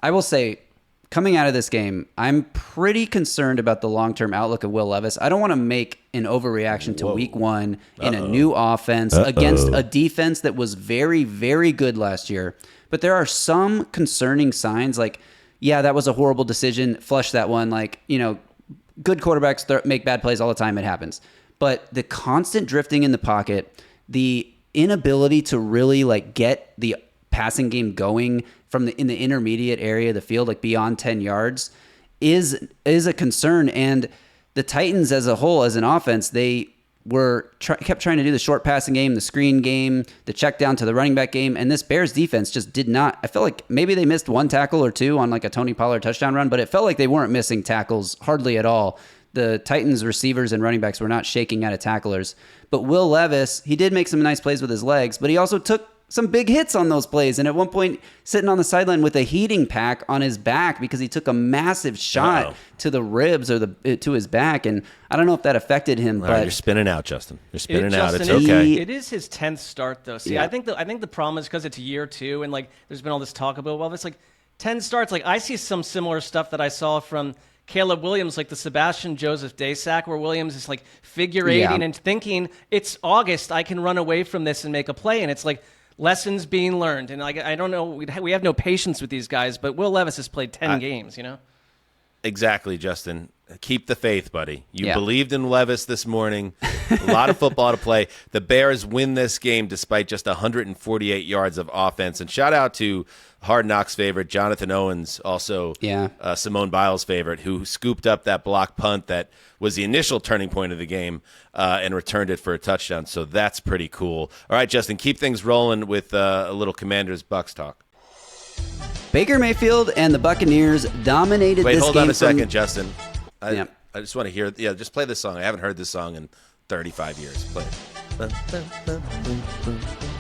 [SPEAKER 6] I will say, coming out of this game, I'm pretty concerned about the long-term outlook of Will Levis. I don't want to make an overreaction to week 1 in a new offense against a defense that was very, very good last year. But there are some concerning signs, like, yeah, that was a horrible decision. Flush that one. Like, good quarterbacks make bad plays all the time. It happens. But the constant drifting in the pocket, the inability to really like get the passing game going in the intermediate area of the field, like beyond 10 yards, is a concern. And the Titans as a whole, as an offense, they kept trying to do the short passing game, the screen game, the check down to the running back game, and this Bears defense just did not. I felt like maybe they missed 1 tackle or 2 on like a Tony Pollard touchdown run, but it felt like they weren't missing tackles hardly at all. The Titans receivers and running backs were not shaking out of tacklers. But Will Levis, he did make some nice plays with his legs, but he also took some big hits on those plays, and at one point sitting on the sideline with a heating pack on his back because he took a massive shot to the ribs or to his back, and I don't know if that affected him. But
[SPEAKER 2] you're spinning out, Justin. You're spinning out.
[SPEAKER 4] Justin,
[SPEAKER 2] it's okay.
[SPEAKER 4] It is his 10th start, though. See, yeah. I think the problem is because it's year 2, and like there's been all this talk about, well, it's like 10 starts. Like I see some similar stuff that I saw from Caleb Williams, like the Sebastian Joseph Day sack, where Williams is like figure eighting and thinking it's August, I can run away from this and make a play, and it's like lessons being learned. And like I don't know, we have no patience with these guys, but Will Levis has played 10 games,
[SPEAKER 2] Exactly, Justin. Keep the faith, buddy. You believed in Levis this morning. A lot of football to play. The Bears win this game despite just 148 yards of offense. And shout out to Hard Knocks favorite Jonathan Owens, also Simone Biles' favorite, who scooped up that block punt that was the initial turning point of the game and returned it for a touchdown. So that's pretty cool. All right, Justin, keep things rolling with a little Commanders-Bucks talk.
[SPEAKER 6] Baker Mayfield and the Buccaneers dominated this game.
[SPEAKER 2] Wait, hold on a second, Justin. I just want to hear, just play this song. I haven't heard this song in 35 years. Play it.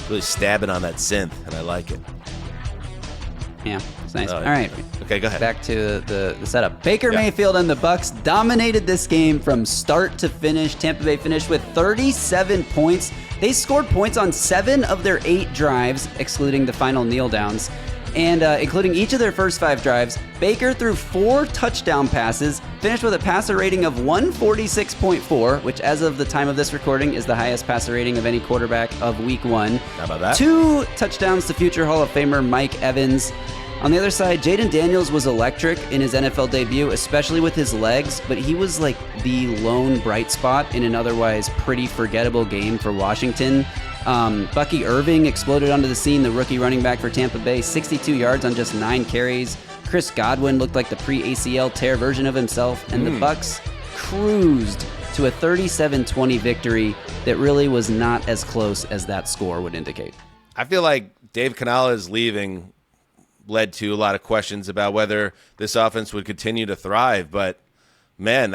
[SPEAKER 2] Really stabbing on that synth, and I like it.
[SPEAKER 13] Yeah, it's nice. All right.
[SPEAKER 2] Okay, go ahead.
[SPEAKER 13] Back to the setup. Baker Mayfield and the Bucs dominated this game from start to finish. Tampa Bay finished with 37 points. They scored points on 7 of their 8 drives, excluding the final kneel downs. And including each of their first 5 drives, Baker threw 4 touchdown passes, finished with a passer rating of 146.4, which as of the time of this recording is the highest passer rating of any quarterback of week 1.
[SPEAKER 2] How about that?
[SPEAKER 13] 2 touchdowns to future Hall of Famer Mike Evans. On the other side, Jaden Daniels was electric in his NFL debut, especially with his legs, but he was like the lone bright spot in an otherwise pretty forgettable game for Washington. Bucky Irving exploded onto the scene, the rookie running back for Tampa Bay, 62 yards on just 9 carries. Chris Godwin looked like the pre-ACL tear version of himself, and the Bucs cruised to a 37-20 victory that really was not as close as that score would indicate.
[SPEAKER 2] I feel like Dave Canales leaving led to a lot of questions about whether this offense would continue to thrive. But, man,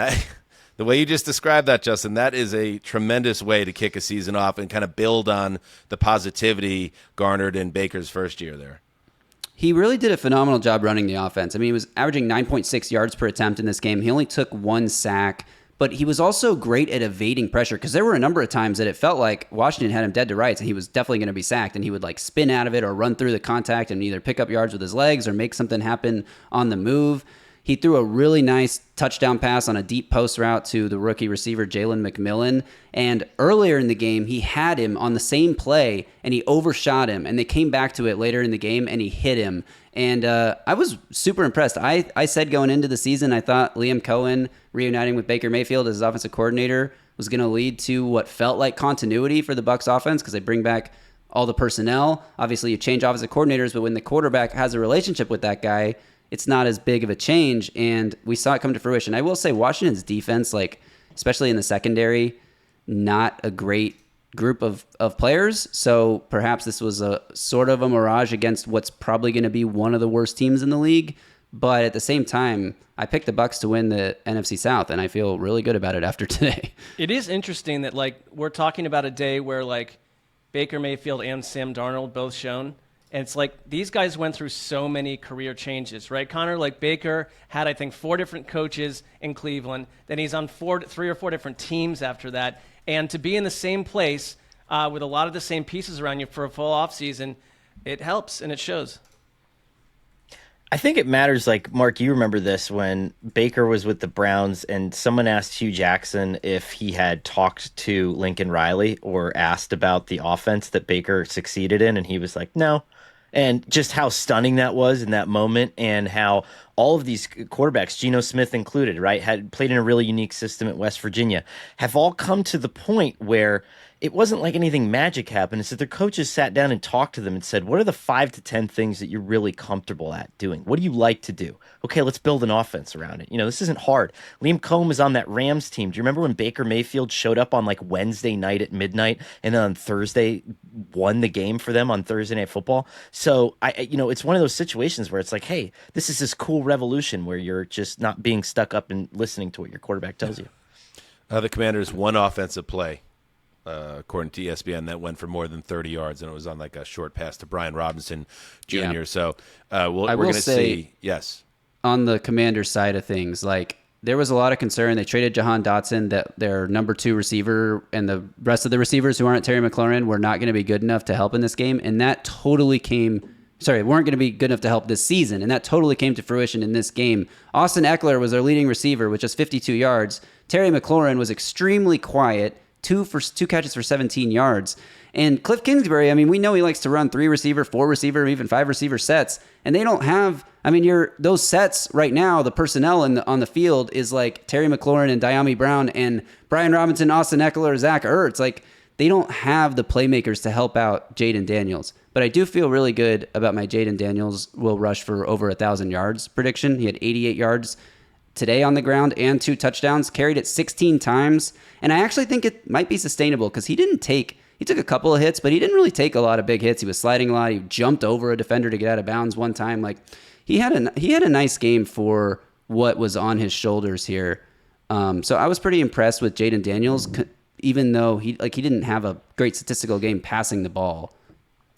[SPEAKER 2] the way you just described that, Justin, that is a tremendous way to kick a season off and kind of build on the positivity garnered in Baker's first year there.
[SPEAKER 13] He really did a phenomenal job running the offense. I mean, he was averaging 9.6 yards per attempt in this game. He only took 1 sack. But he was also great at evading pressure because there were a number of times that it felt like Washington had him dead to rights and he was definitely going to be sacked, and he would like spin out of it or run through the contact and either pick up yards with his legs or make something happen on the move. He threw a really nice touchdown pass on a deep post route to the rookie receiver Jalen McMillan. And earlier in the game, he had him on the same play and he overshot him. And they came back to it later in the game and he hit him. And I was super impressed. I said going into the season, I thought Liam Cohen reuniting with Baker Mayfield as his offensive coordinator was going to lead to what felt like continuity for the Bucs offense because they bring back all the personnel. Obviously, you change offensive coordinators, but when the quarterback has a relationship with that guy, it's not as big of a change. And we saw it come to fruition. I will say Washington's defense, like especially in the secondary, not a great group of players. So perhaps this was a sort of a mirage against what's probably going to be one of the worst teams in the league. But at the same time, I picked the Bucs to win the NFC South, and I feel really good about it after today.
[SPEAKER 4] It is interesting that like we're talking about a day where like Baker Mayfield and Sam Darnold both shown. And it's like these guys went through so many career changes, right? Connor, like Baker had, I think, 4 different coaches in Cleveland. Then he's on 3 or 4 different teams after that. And to be in the same place with a lot of the same pieces around you for a full offseason, it helps and it shows.
[SPEAKER 5] I think it matters. Like, Mark, you remember this when Baker was with the Browns and someone asked Hugh Jackson if he had talked to Lincoln Riley or asked about the offense that Baker succeeded in. And he was like, no. And just how stunning that was in that moment, and how all of these quarterbacks, Geno Smith included, right, had played in a really unique system at West Virginia, have all come to the point where it wasn't like anything magic happened. It's that their coaches sat down and talked to them and said, what are the 5 to 10 things that you're really comfortable at doing? What do you like to do? Okay, let's build an offense around it. You know, this isn't hard. Liam Cohen was on that Rams team. Do you remember when Baker Mayfield showed up on like Wednesday night at midnight and then on Thursday won the game for them on Thursday Night Football? So, it's one of those situations where it's like, hey, this is this cool revolution where you're just not being stuck up and listening to what your quarterback tells you.
[SPEAKER 2] The Commanders' one offensive play, according to ESPN, that went for more than 30 yards, and it was on like a short pass to Brian Robinson Jr.
[SPEAKER 13] Yeah.
[SPEAKER 2] So we're going to see, yes.
[SPEAKER 13] On the Commanders side of things, like there was a lot of concern. They traded Jahan Dotson, that their number 2 receiver, and the rest of the receivers who aren't Terry McLaurin were not going to be good enough to help in this game, and that totally weren't going to be good enough to help this season, and that totally came to fruition in this game. Austin Eckler was their leading receiver with just 52 yards. Terry McLaurin was extremely quiet, 2 catches for 17 yards. And Cliff Kingsbury, I mean, we know he likes to run 3 receiver, 4 receiver, even 5 receiver sets. And they don't have, those sets right now, the personnel on the field is like Terry McLaurin and Diami Brown and Brian Robinson, Austin Eckler, Zach Ertz. Like, they don't have the playmakers to help out Jaden Daniels. But I do feel really good about my Jaden Daniels will rush for over 1,000 yards prediction. He had 88 yards today on the ground and 2 touchdowns, carried it 16 times. And I actually think it might be sustainable because he took a couple of hits, but he didn't really take a lot of big hits. He was sliding a lot. He jumped over a defender to get out of bounds one time. Like he had a nice game for what was on his shoulders here. So I was pretty impressed with Jaden Daniels. even though he didn't have a great statistical game passing the ball.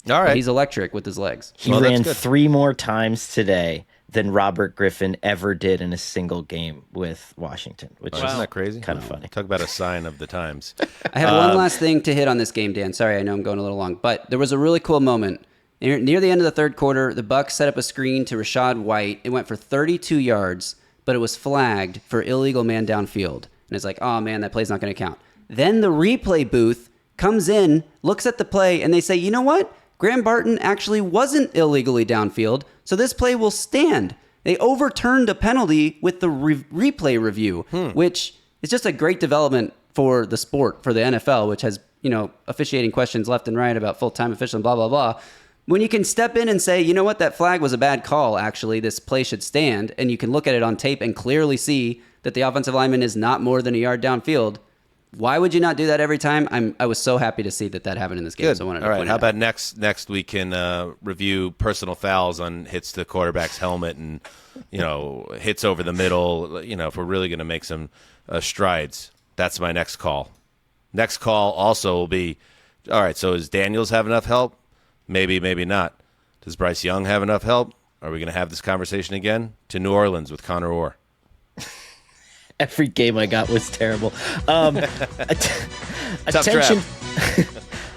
[SPEAKER 2] All right.
[SPEAKER 13] But he's electric with his legs.
[SPEAKER 5] He ran 3 more times today than Robert Griffin ever did in a single game with Washington, which
[SPEAKER 2] Isn't that crazy?
[SPEAKER 5] Kind of funny.
[SPEAKER 2] Talk about a sign of the times.
[SPEAKER 13] I have one last thing to hit on this game, Dan. Sorry, I know I'm going a little long, but there was a really cool moment. Near the end of the third quarter, the Bucs set up a screen to Rachaad White. It went for 32 yards, but it was flagged for illegal man downfield. And it's like, oh man, that play's not going to count. Then the replay booth comes in, looks at the play, and they say, you know what? Graham Barton actually wasn't illegally downfield, so this play will stand. They overturned a penalty with the replay review, which is just a great development for the sport, for the NFL, which has, officiating questions left and right about full-time official and blah, blah, blah. When you can step in and say, you know what, that flag was a bad call, actually, this play should stand, and you can look at it on tape and clearly see that the offensive lineman is not more than a yard downfield. Why would you not do that every time? I was so happy to see that happened in this game.
[SPEAKER 2] Good.
[SPEAKER 13] So I wanted to
[SPEAKER 2] All right.
[SPEAKER 13] point
[SPEAKER 2] How
[SPEAKER 13] it out.
[SPEAKER 2] about next we can review personal fouls on hits to the quarterback's helmet and hits over the middle. If we're really going to make some strides, that's my next call. Next call also will be, all right. So does Daniels have enough help? Maybe, maybe not. Does Bryce Young have enough help? Are we going to have this conversation again? To New Orleans with Conor Orr.
[SPEAKER 5] Every game I got was terrible.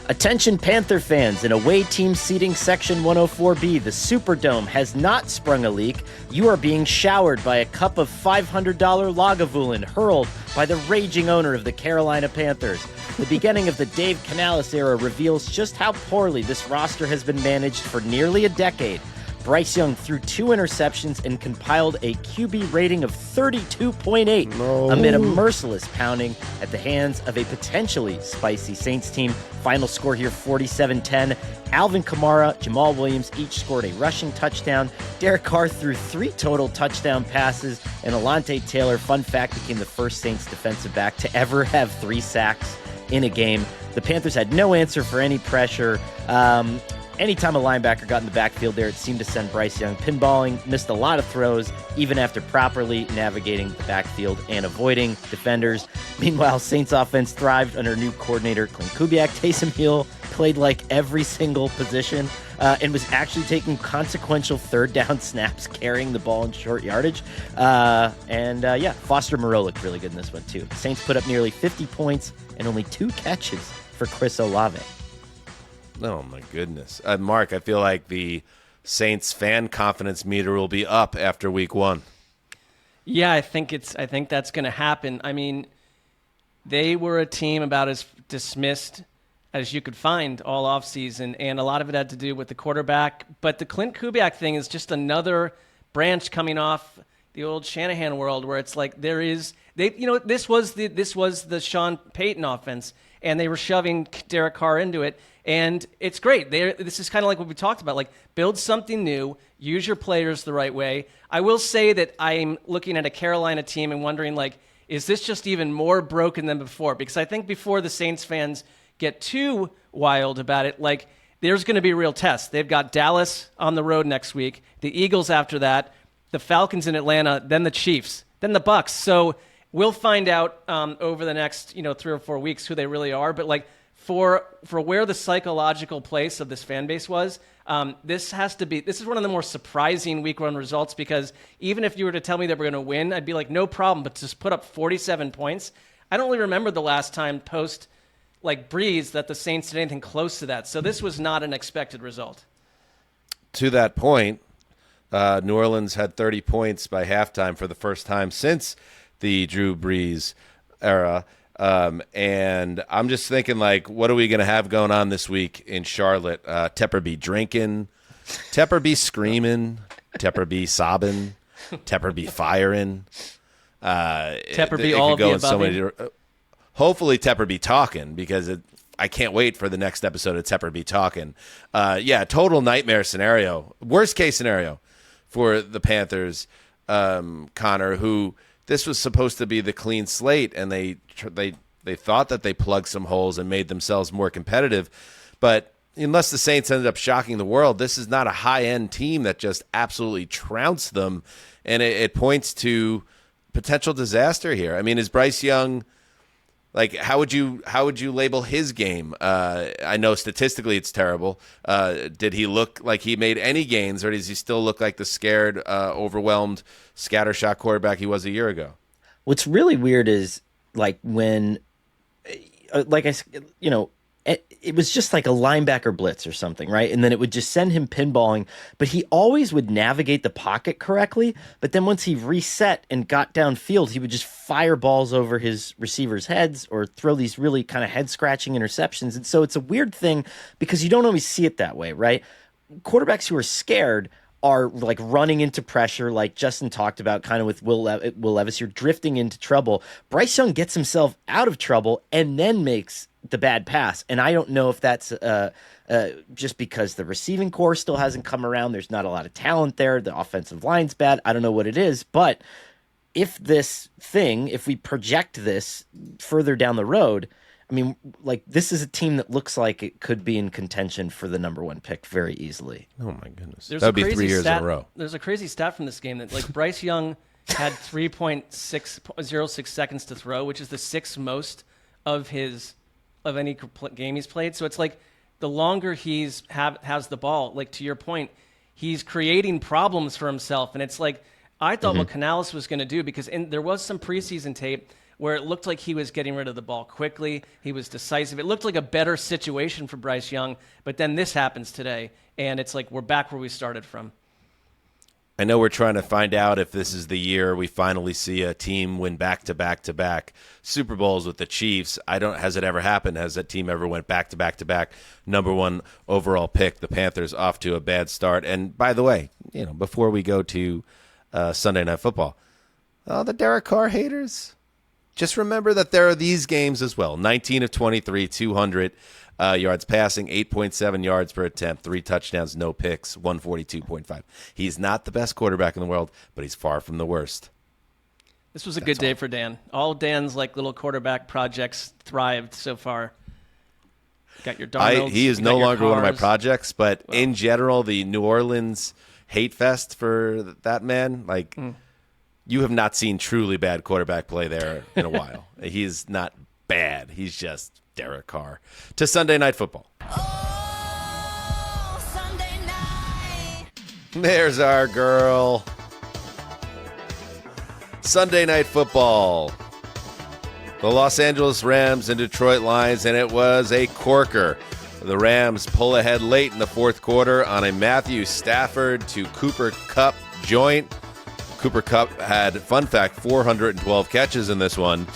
[SPEAKER 5] Attention Panther fans. In away team seating section 104B, the Superdome has not sprung a leak. You are being showered by a cup of $500 Lagavulin hurled by the raging owner of the Carolina Panthers. The beginning of the Dave Canales era reveals just how poorly this roster has been managed for nearly a decade. Bryce Young threw 2 interceptions and compiled a QB rating of 32.8 amid a merciless pounding at the hands of a potentially spicy Saints team. Final score here, 47-10. Alvin Kamara, Jamal Williams each scored a rushing touchdown. Derek Carr threw 3 total touchdown passes, and Alontae Taylor, fun fact, became the first Saints defensive back to ever have 3 sacks in a game. The Panthers had no answer for any pressure. Anytime a linebacker got in the backfield there, it seemed to send Bryce Young pinballing, missed a lot of throws, even after properly navigating the backfield and avoiding defenders. Meanwhile, Saints offense thrived under new coordinator Clint Kubiak. Taysom Hill played like every single position and was actually taking consequential third down snaps, carrying the ball in short yardage. Foster Moreau looked really good in this one, too. The Saints put up nearly 50 points and only 2 catches for Chris Olave.
[SPEAKER 2] Oh, my goodness. Mark, I feel like the Saints fan confidence meter will be up after week 1.
[SPEAKER 4] Yeah, I think that's going to happen. I mean, they were a team about as dismissed as you could find all offseason, and a lot of it had to do with the quarterback. But the Clint Kubiak thing is just another branch coming off the old Shanahan world, where it's like this was the Sean Payton offense, and they were shoving Derek Carr into it. And it's great. This is kind of like what we talked about, like build something new, use your players the right way. I will say that I'm looking at a Carolina team and wondering, like, is this just even more broken than before? Because I think before the Saints fans get too wild about it, like, there's going to be a real test. They've got Dallas on the road next week, the Eagles after that, the Falcons in Atlanta, then the Chiefs, then the Bucs. So we'll find out over the next 3 or 4 weeks who they really are. But like, For where the psychological place of this fan base was, this is one of the more surprising week 1 results, because even if you were to tell me that we're going to win, I'd be like, no problem, but just put up 47 points. I don't really remember the last time post Breeze that the Saints did anything close to that. So this was not an expected result.
[SPEAKER 2] To that point, New Orleans had 30 points by halftime for the first time since the Drew Brees era. And I'm just thinking, like, what are we going to have going on this week in Charlotte? Tepper be drinking, Tepper be screaming, Tepper be sobbing, Tepper be firing.
[SPEAKER 4] Tepper be all of the above.
[SPEAKER 2] Hopefully Tepper be talking, because I can't wait for the next episode of Tepper be talking. Total nightmare scenario. Worst case scenario for the Panthers, Connor, who this was supposed to be the clean slate, and they thought that they plugged some holes and made themselves more competitive. But unless the Saints ended up shocking the world, this is not a high-end team that just absolutely trounced them, and it points to potential disaster here. I mean, is Bryce Young Like, how would you label his game? I know statistically it's terrible. Did he look like he made any gains, or does he still look like the scared, overwhelmed, scattershot quarterback he was a year ago?
[SPEAKER 5] What's really weird is like when, like it was just like a linebacker blitz or something, right? And then it would just send him pinballing, but he always would navigate the pocket correctly. But then once he reset and got downfield, he would just fire balls over his receivers' heads or throw these really kind of head-scratching interceptions. And so it's a weird thing because you don't always see it that way, right? Quarterbacks who are scared are like running into pressure, like Justin talked about kind of with Will Levis. You're drifting into trouble. Bryce Young gets himself out of trouble and then makes the bad pass. And I don't know if that's just because the receiving core still hasn't come around. There's not a lot of talent there. The offensive line's bad. I don't know what it is. But if we project this further down the road, I mean, like, this is a team that looks like it could be in contention for the number 1 pick very easily.
[SPEAKER 2] Oh, my goodness. That would be 3 years in a row.
[SPEAKER 4] There's a crazy stat from this game that, like, Bryce Young had 3.06 seconds to throw, which is the 6th most of any game he's played. So it's like the longer has the ball, like, to your point, he's creating problems for himself. And it's like, I thought what Canales was going to do, because there was some preseason tape where it looked like he was getting rid of the ball quickly. He was decisive. It looked like a better situation for Bryce Young, but then this happens today, and it's like we're back where we started from.
[SPEAKER 2] I know we're trying to find out if this is the year we finally see a team win back-to-back-to-back Super Bowls with the Chiefs. Has it ever happened? Has that team ever went back-to-back-to-back number 1 overall pick? The Panthers off to a bad start. And by the way, before we go to Sunday Night Football, the Derek Carr haters, just remember that there are these games as well. 19 of 23, 200 yards passing, 8.7 yards per attempt, 3 touchdowns, no picks, 142.5. He's not the best quarterback in the world, but he's far from the worst.
[SPEAKER 4] This was a good day for Dan. All Dan's like little quarterback projects thrived so far. Got your Darnolds.
[SPEAKER 2] He is no longer one of my projects, but in general, the New Orleans hate fest for that man, you have not seen truly bad quarterback play there in a while. He's not bad. He's just Derek Carr. To Sunday Night Football.
[SPEAKER 14] Oh, Sunday night.
[SPEAKER 2] There's our girl. Sunday Night Football. The Los Angeles Rams and Detroit Lions, and it was a corker. The Rams pull ahead late in the 4th quarter on a Matthew Stafford to Cooper Kupp joint. Cooper Kupp had, fun fact, 412 catches in this one,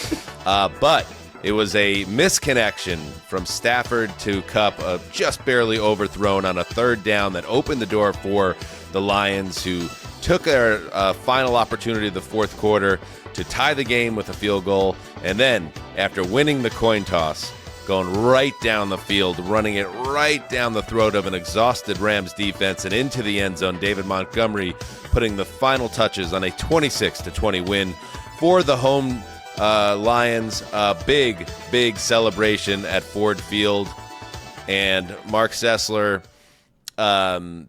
[SPEAKER 2] but it was a misconnection from Stafford to Kupp, just barely overthrown on a 3rd down that opened the door for the Lions, who took their final opportunity of the 4th quarter to tie the game with a field goal, and then, after winning the coin toss, going right down the field, running it right down the throat of an exhausted Rams defense and into the end zone. David Montgomery putting the final touches on a 26-20 win for the home Lions. Big celebration at Ford Field. And Marc Sessler,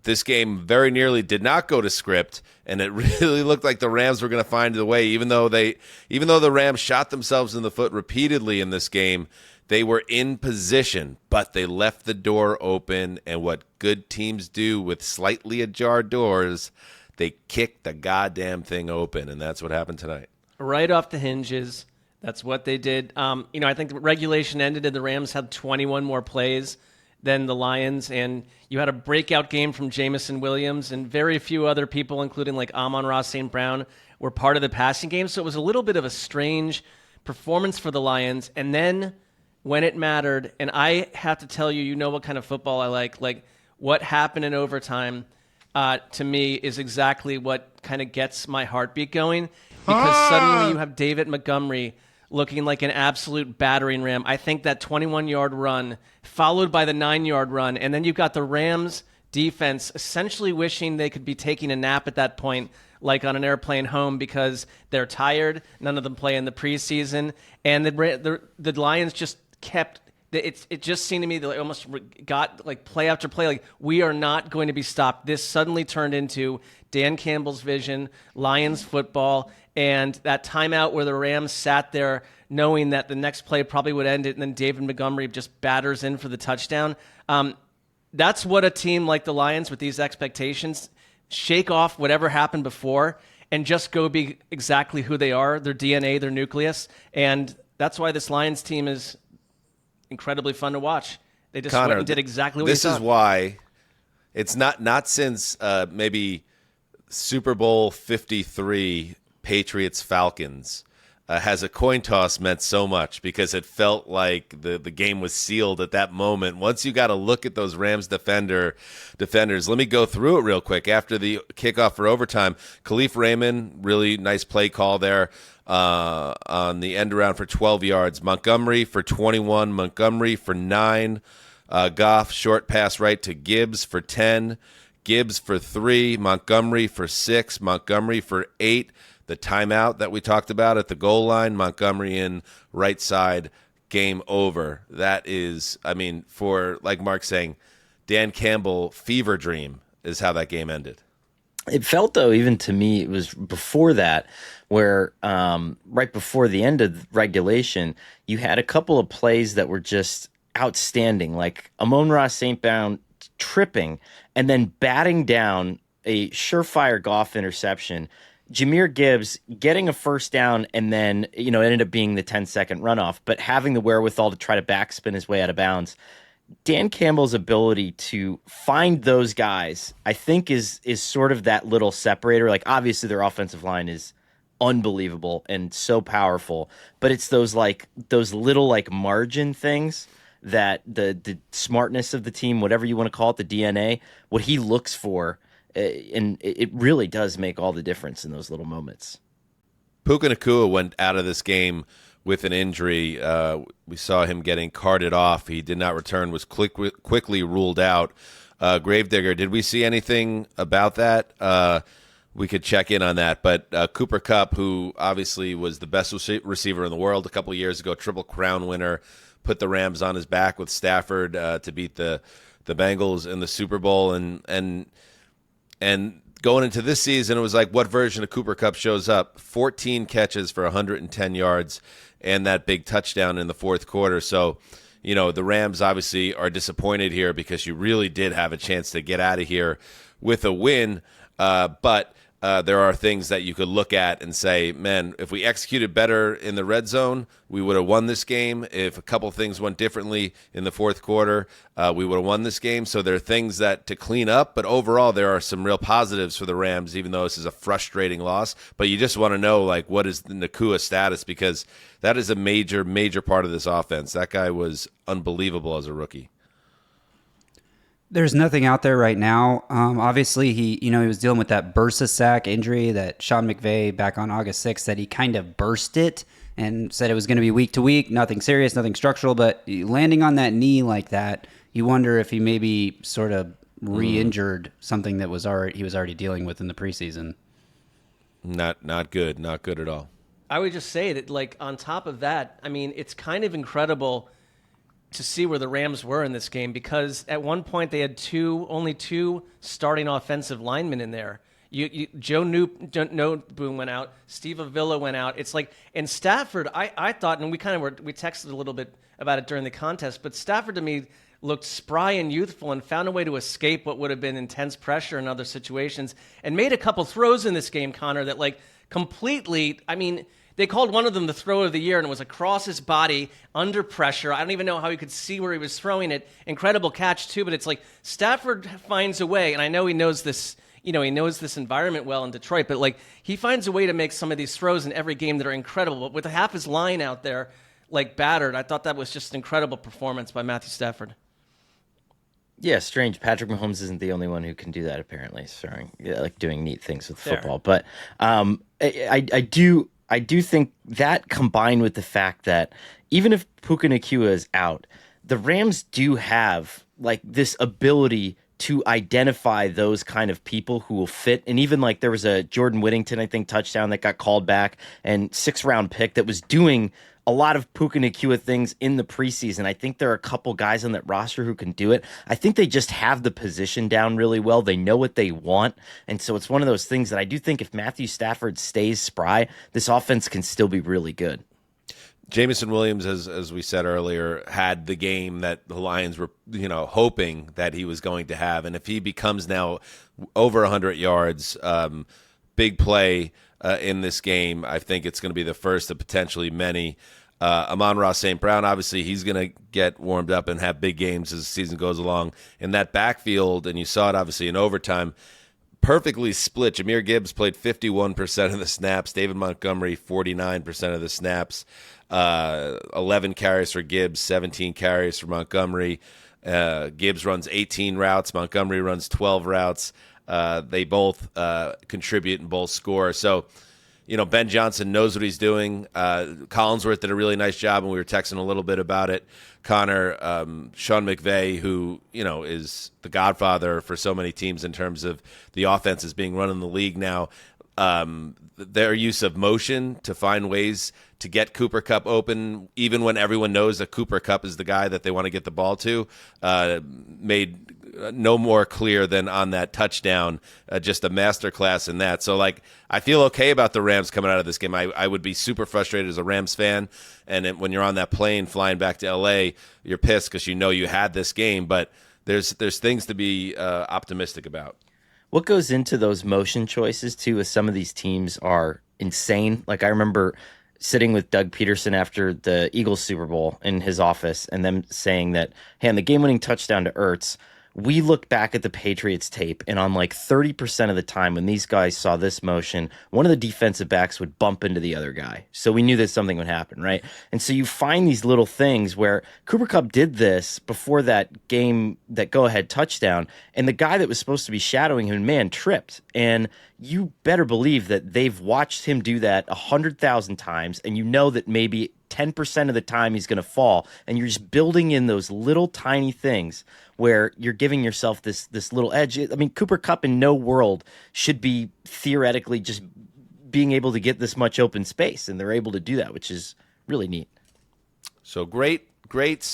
[SPEAKER 2] this game very nearly did not go to script, and it really looked like the Rams were going to find the way, even though the Rams shot themselves in the foot repeatedly in this game. They were in position, but they left the door open, and what good teams do with slightly ajar doors, they kick the goddamn thing open, and that's what happened tonight.
[SPEAKER 4] Right off the hinges. That's what they did. I think the regulation ended and the Rams had 21 more plays than the Lions, and you had a breakout game from Jamison Williams, and very few other people, including like Amon-Ra St. Brown, were part of the passing game, so it was a little bit of a strange performance for the Lions. And then when it mattered, and I have to tell you, you know what kind of football I like what happened in overtime to me is exactly what kind of gets my heartbeat going, because suddenly you have David Montgomery looking like an absolute battering ram. I think that 21-yard run followed by the 9-yard run, and then you've got the Rams defense essentially wishing they could be taking a nap at that point, like on an airplane home, because they're tired. None of them play in the preseason, and the Lions just kept. It just seemed to me that they almost got like play after play, like we are not going to be stopped. This suddenly turned into Dan Campbell's vision, Lions football, And that timeout where the Rams sat there knowing that the next play probably would end it, and then David Montgomery just batters in for the touchdown. That's what a team like the Lions with these expectations, shake off whatever happened before and just go be exactly who they are, their DNA, their nucleus. And that's why this Lions team is incredibly fun to watch. They just went and did exactly what
[SPEAKER 2] this
[SPEAKER 4] you thought.
[SPEAKER 2] is why it's not since maybe Super Bowl 53 Patriots Falcons has a coin toss meant so much, because it felt like the game was sealed at that moment. Once you got to look at those Rams defenders, let me go through it real quick. After the kickoff for overtime, Khalif Raymond, really nice play call there on the end around for 12 yards. Montgomery for 21, Montgomery for 9. Goff, short pass right to Gibbs for 10. Gibbs for 3, Montgomery for 6, Montgomery for 8. The timeout that we talked about at the goal line, Montgomery in right side, game over. That is, I mean, for, like Mark's saying, Dan Campbell fever dream is how that game ended.
[SPEAKER 5] It felt, though, even to me, it was before that, where right before the end of regulation, you had a couple of plays that were just outstanding, like Amon-Ra St. Brown tripping and then batting down a surefire Goff interception. Jahmyr Gibbs getting a first down and then, it ended up being the 10-second runoff, but having the wherewithal to try to backspin his way out of bounds. Dan Campbell's ability to find those guys, I think, is sort of that little separator. Like, obviously, their offensive line is unbelievable and so powerful, but it's those little margin things that the smartness of the team, whatever you want to call it, the DNA, what he looks for. And it really does make all the difference in those little moments.
[SPEAKER 2] Puka Nacua went out of this game with an injury. We saw him getting carted off. He did not return, was quickly ruled out. Gravedigger, did we see anything about that? We could check in on that. But Cooper Kupp, who obviously was the best receiver in the world a couple years ago, Triple Crown winner, put the Rams on his back with Stafford to beat the Bengals in the Super Bowl. And going into this season, it was like, what version of Cooper Kupp shows up? 14 catches for 110 yards and that big touchdown in the fourth quarter. So, the Rams obviously are disappointed here, because you really did have a chance to get out of here with a win. But there are things that you could look at and say, man, if we executed better in the red zone, we would have won this game. If a couple things went differently in the fourth quarter, we would have won this game. So there are things that to clean up, but overall there are some real positives for the Rams, even though this is a frustrating loss. But you just want to know, what is the Nacua status, because that is a major, major part of this offense. That guy was unbelievable as a rookie.
[SPEAKER 13] There's nothing out there right now. Obviously, he was dealing with that bursa sack injury that Sean McVay back on August 6th said he kind of burst it and said it was going to be week to week, nothing serious, nothing structural. But landing on that knee like that, you wonder if he maybe sort of re-injured something that he was already dealing with in the preseason.
[SPEAKER 2] Not good at all.
[SPEAKER 4] I would just say that, on top of that, I mean, it's kind of incredible to see where the Rams were in this game, because at one point they had only two starting offensive linemen in there. Joe Noteboom went out, Steve Avila went out. It's and Stafford, I thought, and we texted a little bit about it during the contest, but Stafford to me looked spry and youthful and found a way to escape what would have been intense pressure in other situations, and made a couple throws in this game, Connor, that completely, I mean, they called one of them the throw of the year, and it was across his body under pressure. I don't even know how he could see where he was throwing it. Incredible catch, too, but it's Stafford finds a way, and I know he knows this, he knows this environment well in Detroit, but he finds a way to make some of these throws in every game that are incredible. But with half his line out there, battered, I thought that was just an incredible performance by Matthew Stafford.
[SPEAKER 5] Yeah, strange. Patrick Mahomes isn't the only one who can do that, apparently, doing neat things with football. But I do think that, combined with the fact that even if Puka Nacua is out, the Rams do have this ability to identify those kind of people who will fit. And even there was a Jordan Whittington, I think, touchdown that got called back, and 6th-round pick that was doing a lot of Puka Nacua things in the preseason. I think there are a couple guys on that roster who can do it. I think they just have the position down really well. They know what they want. And so it's one of those things that I do think if Matthew Stafford stays spry, this offense can still be really good.
[SPEAKER 2] Jameson Williams, as we said earlier, had the game that the Lions were, hoping that he was going to have. And if he becomes now over 100 yards, big play in this game, I think it's going to be the first of potentially many. Amon-Ra St. Brown, obviously, he's going to get warmed up and have big games as the season goes along. In that backfield, and you saw it obviously in overtime, perfectly split. Jahmyr Gibbs played 51% of the snaps. David Montgomery, 49% of the snaps. 11 carries for Gibbs, 17 carries for Montgomery. Gibbs runs 18 routes. Montgomery runs 12 routes. They both contribute and both score. So, Ben Johnson knows what he's doing. Collinsworth did a really nice job, and we were texting a little bit about it. Connor, Sean McVay, who, is the godfather for so many teams in terms of the offenses being run in the league now, their use of motion to find ways to get Cooper Kupp open, even when everyone knows that Cooper Kupp is the guy that they want to get the ball to, made no more clear than on that touchdown, just a masterclass in that. So, I feel okay about the Rams coming out of this game. I would be super frustrated as a Rams fan, and when you're on that plane flying back to L.A., you're pissed because you had this game, but there's things to be optimistic about.
[SPEAKER 5] What goes into those motion choices, too, is some of these teams are insane. I remember sitting with Doug Peterson after the Eagles Super Bowl in his office and them saying that, hey, on the game-winning touchdown to Ertz, we looked back at the Patriots tape, and on 30% of the time when these guys saw this motion, one of the defensive backs would bump into the other guy. So we knew that something would happen, right? And so you find these little things where Cooper Kupp did this before that game, that go-ahead touchdown, and the guy that was supposed to be shadowing him, man, tripped. And you better believe that they've watched him do that 100,000 times, and you know that maybe 10% of the time he's going to fall, and you're just building in those little tiny things where you're giving yourself this little edge. I mean, Cooper Kupp in no world should be theoretically just being able to get this much open space, and they're able to do that, which is really neat.
[SPEAKER 2] So great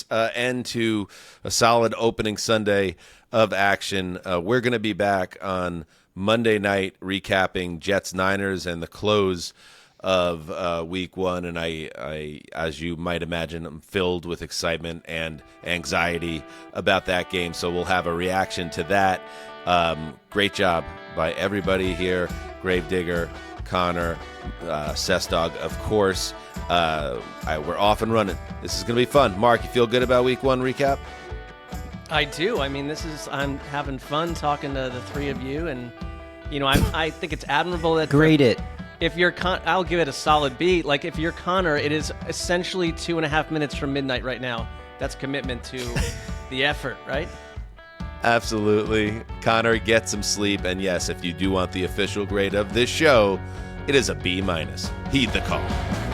[SPEAKER 2] end to a solid opening Sunday of action. We're going to be back on Monday night recapping Jets-Niners and the close of week one, and I, as you might imagine, I'm filled with excitement and anxiety about that game, so we'll have a reaction to that. Great job by everybody here, Gravedigger, Connor, Sessdog, of course. We're off and running. This is going to be fun. Mark, you feel good about week one recap?
[SPEAKER 4] I do. I mean, I'm having fun talking to the three of you, and, I think it's admirable that...
[SPEAKER 13] Grade it.
[SPEAKER 4] If you're I'll give it a solid B. If you're Connor, it is essentially 2.5 minutes from midnight right now. That's commitment to the effort, right?
[SPEAKER 2] Absolutely. Connor, get some sleep. And yes, if you do want the official grade of this show, it is a B-. Heed the call.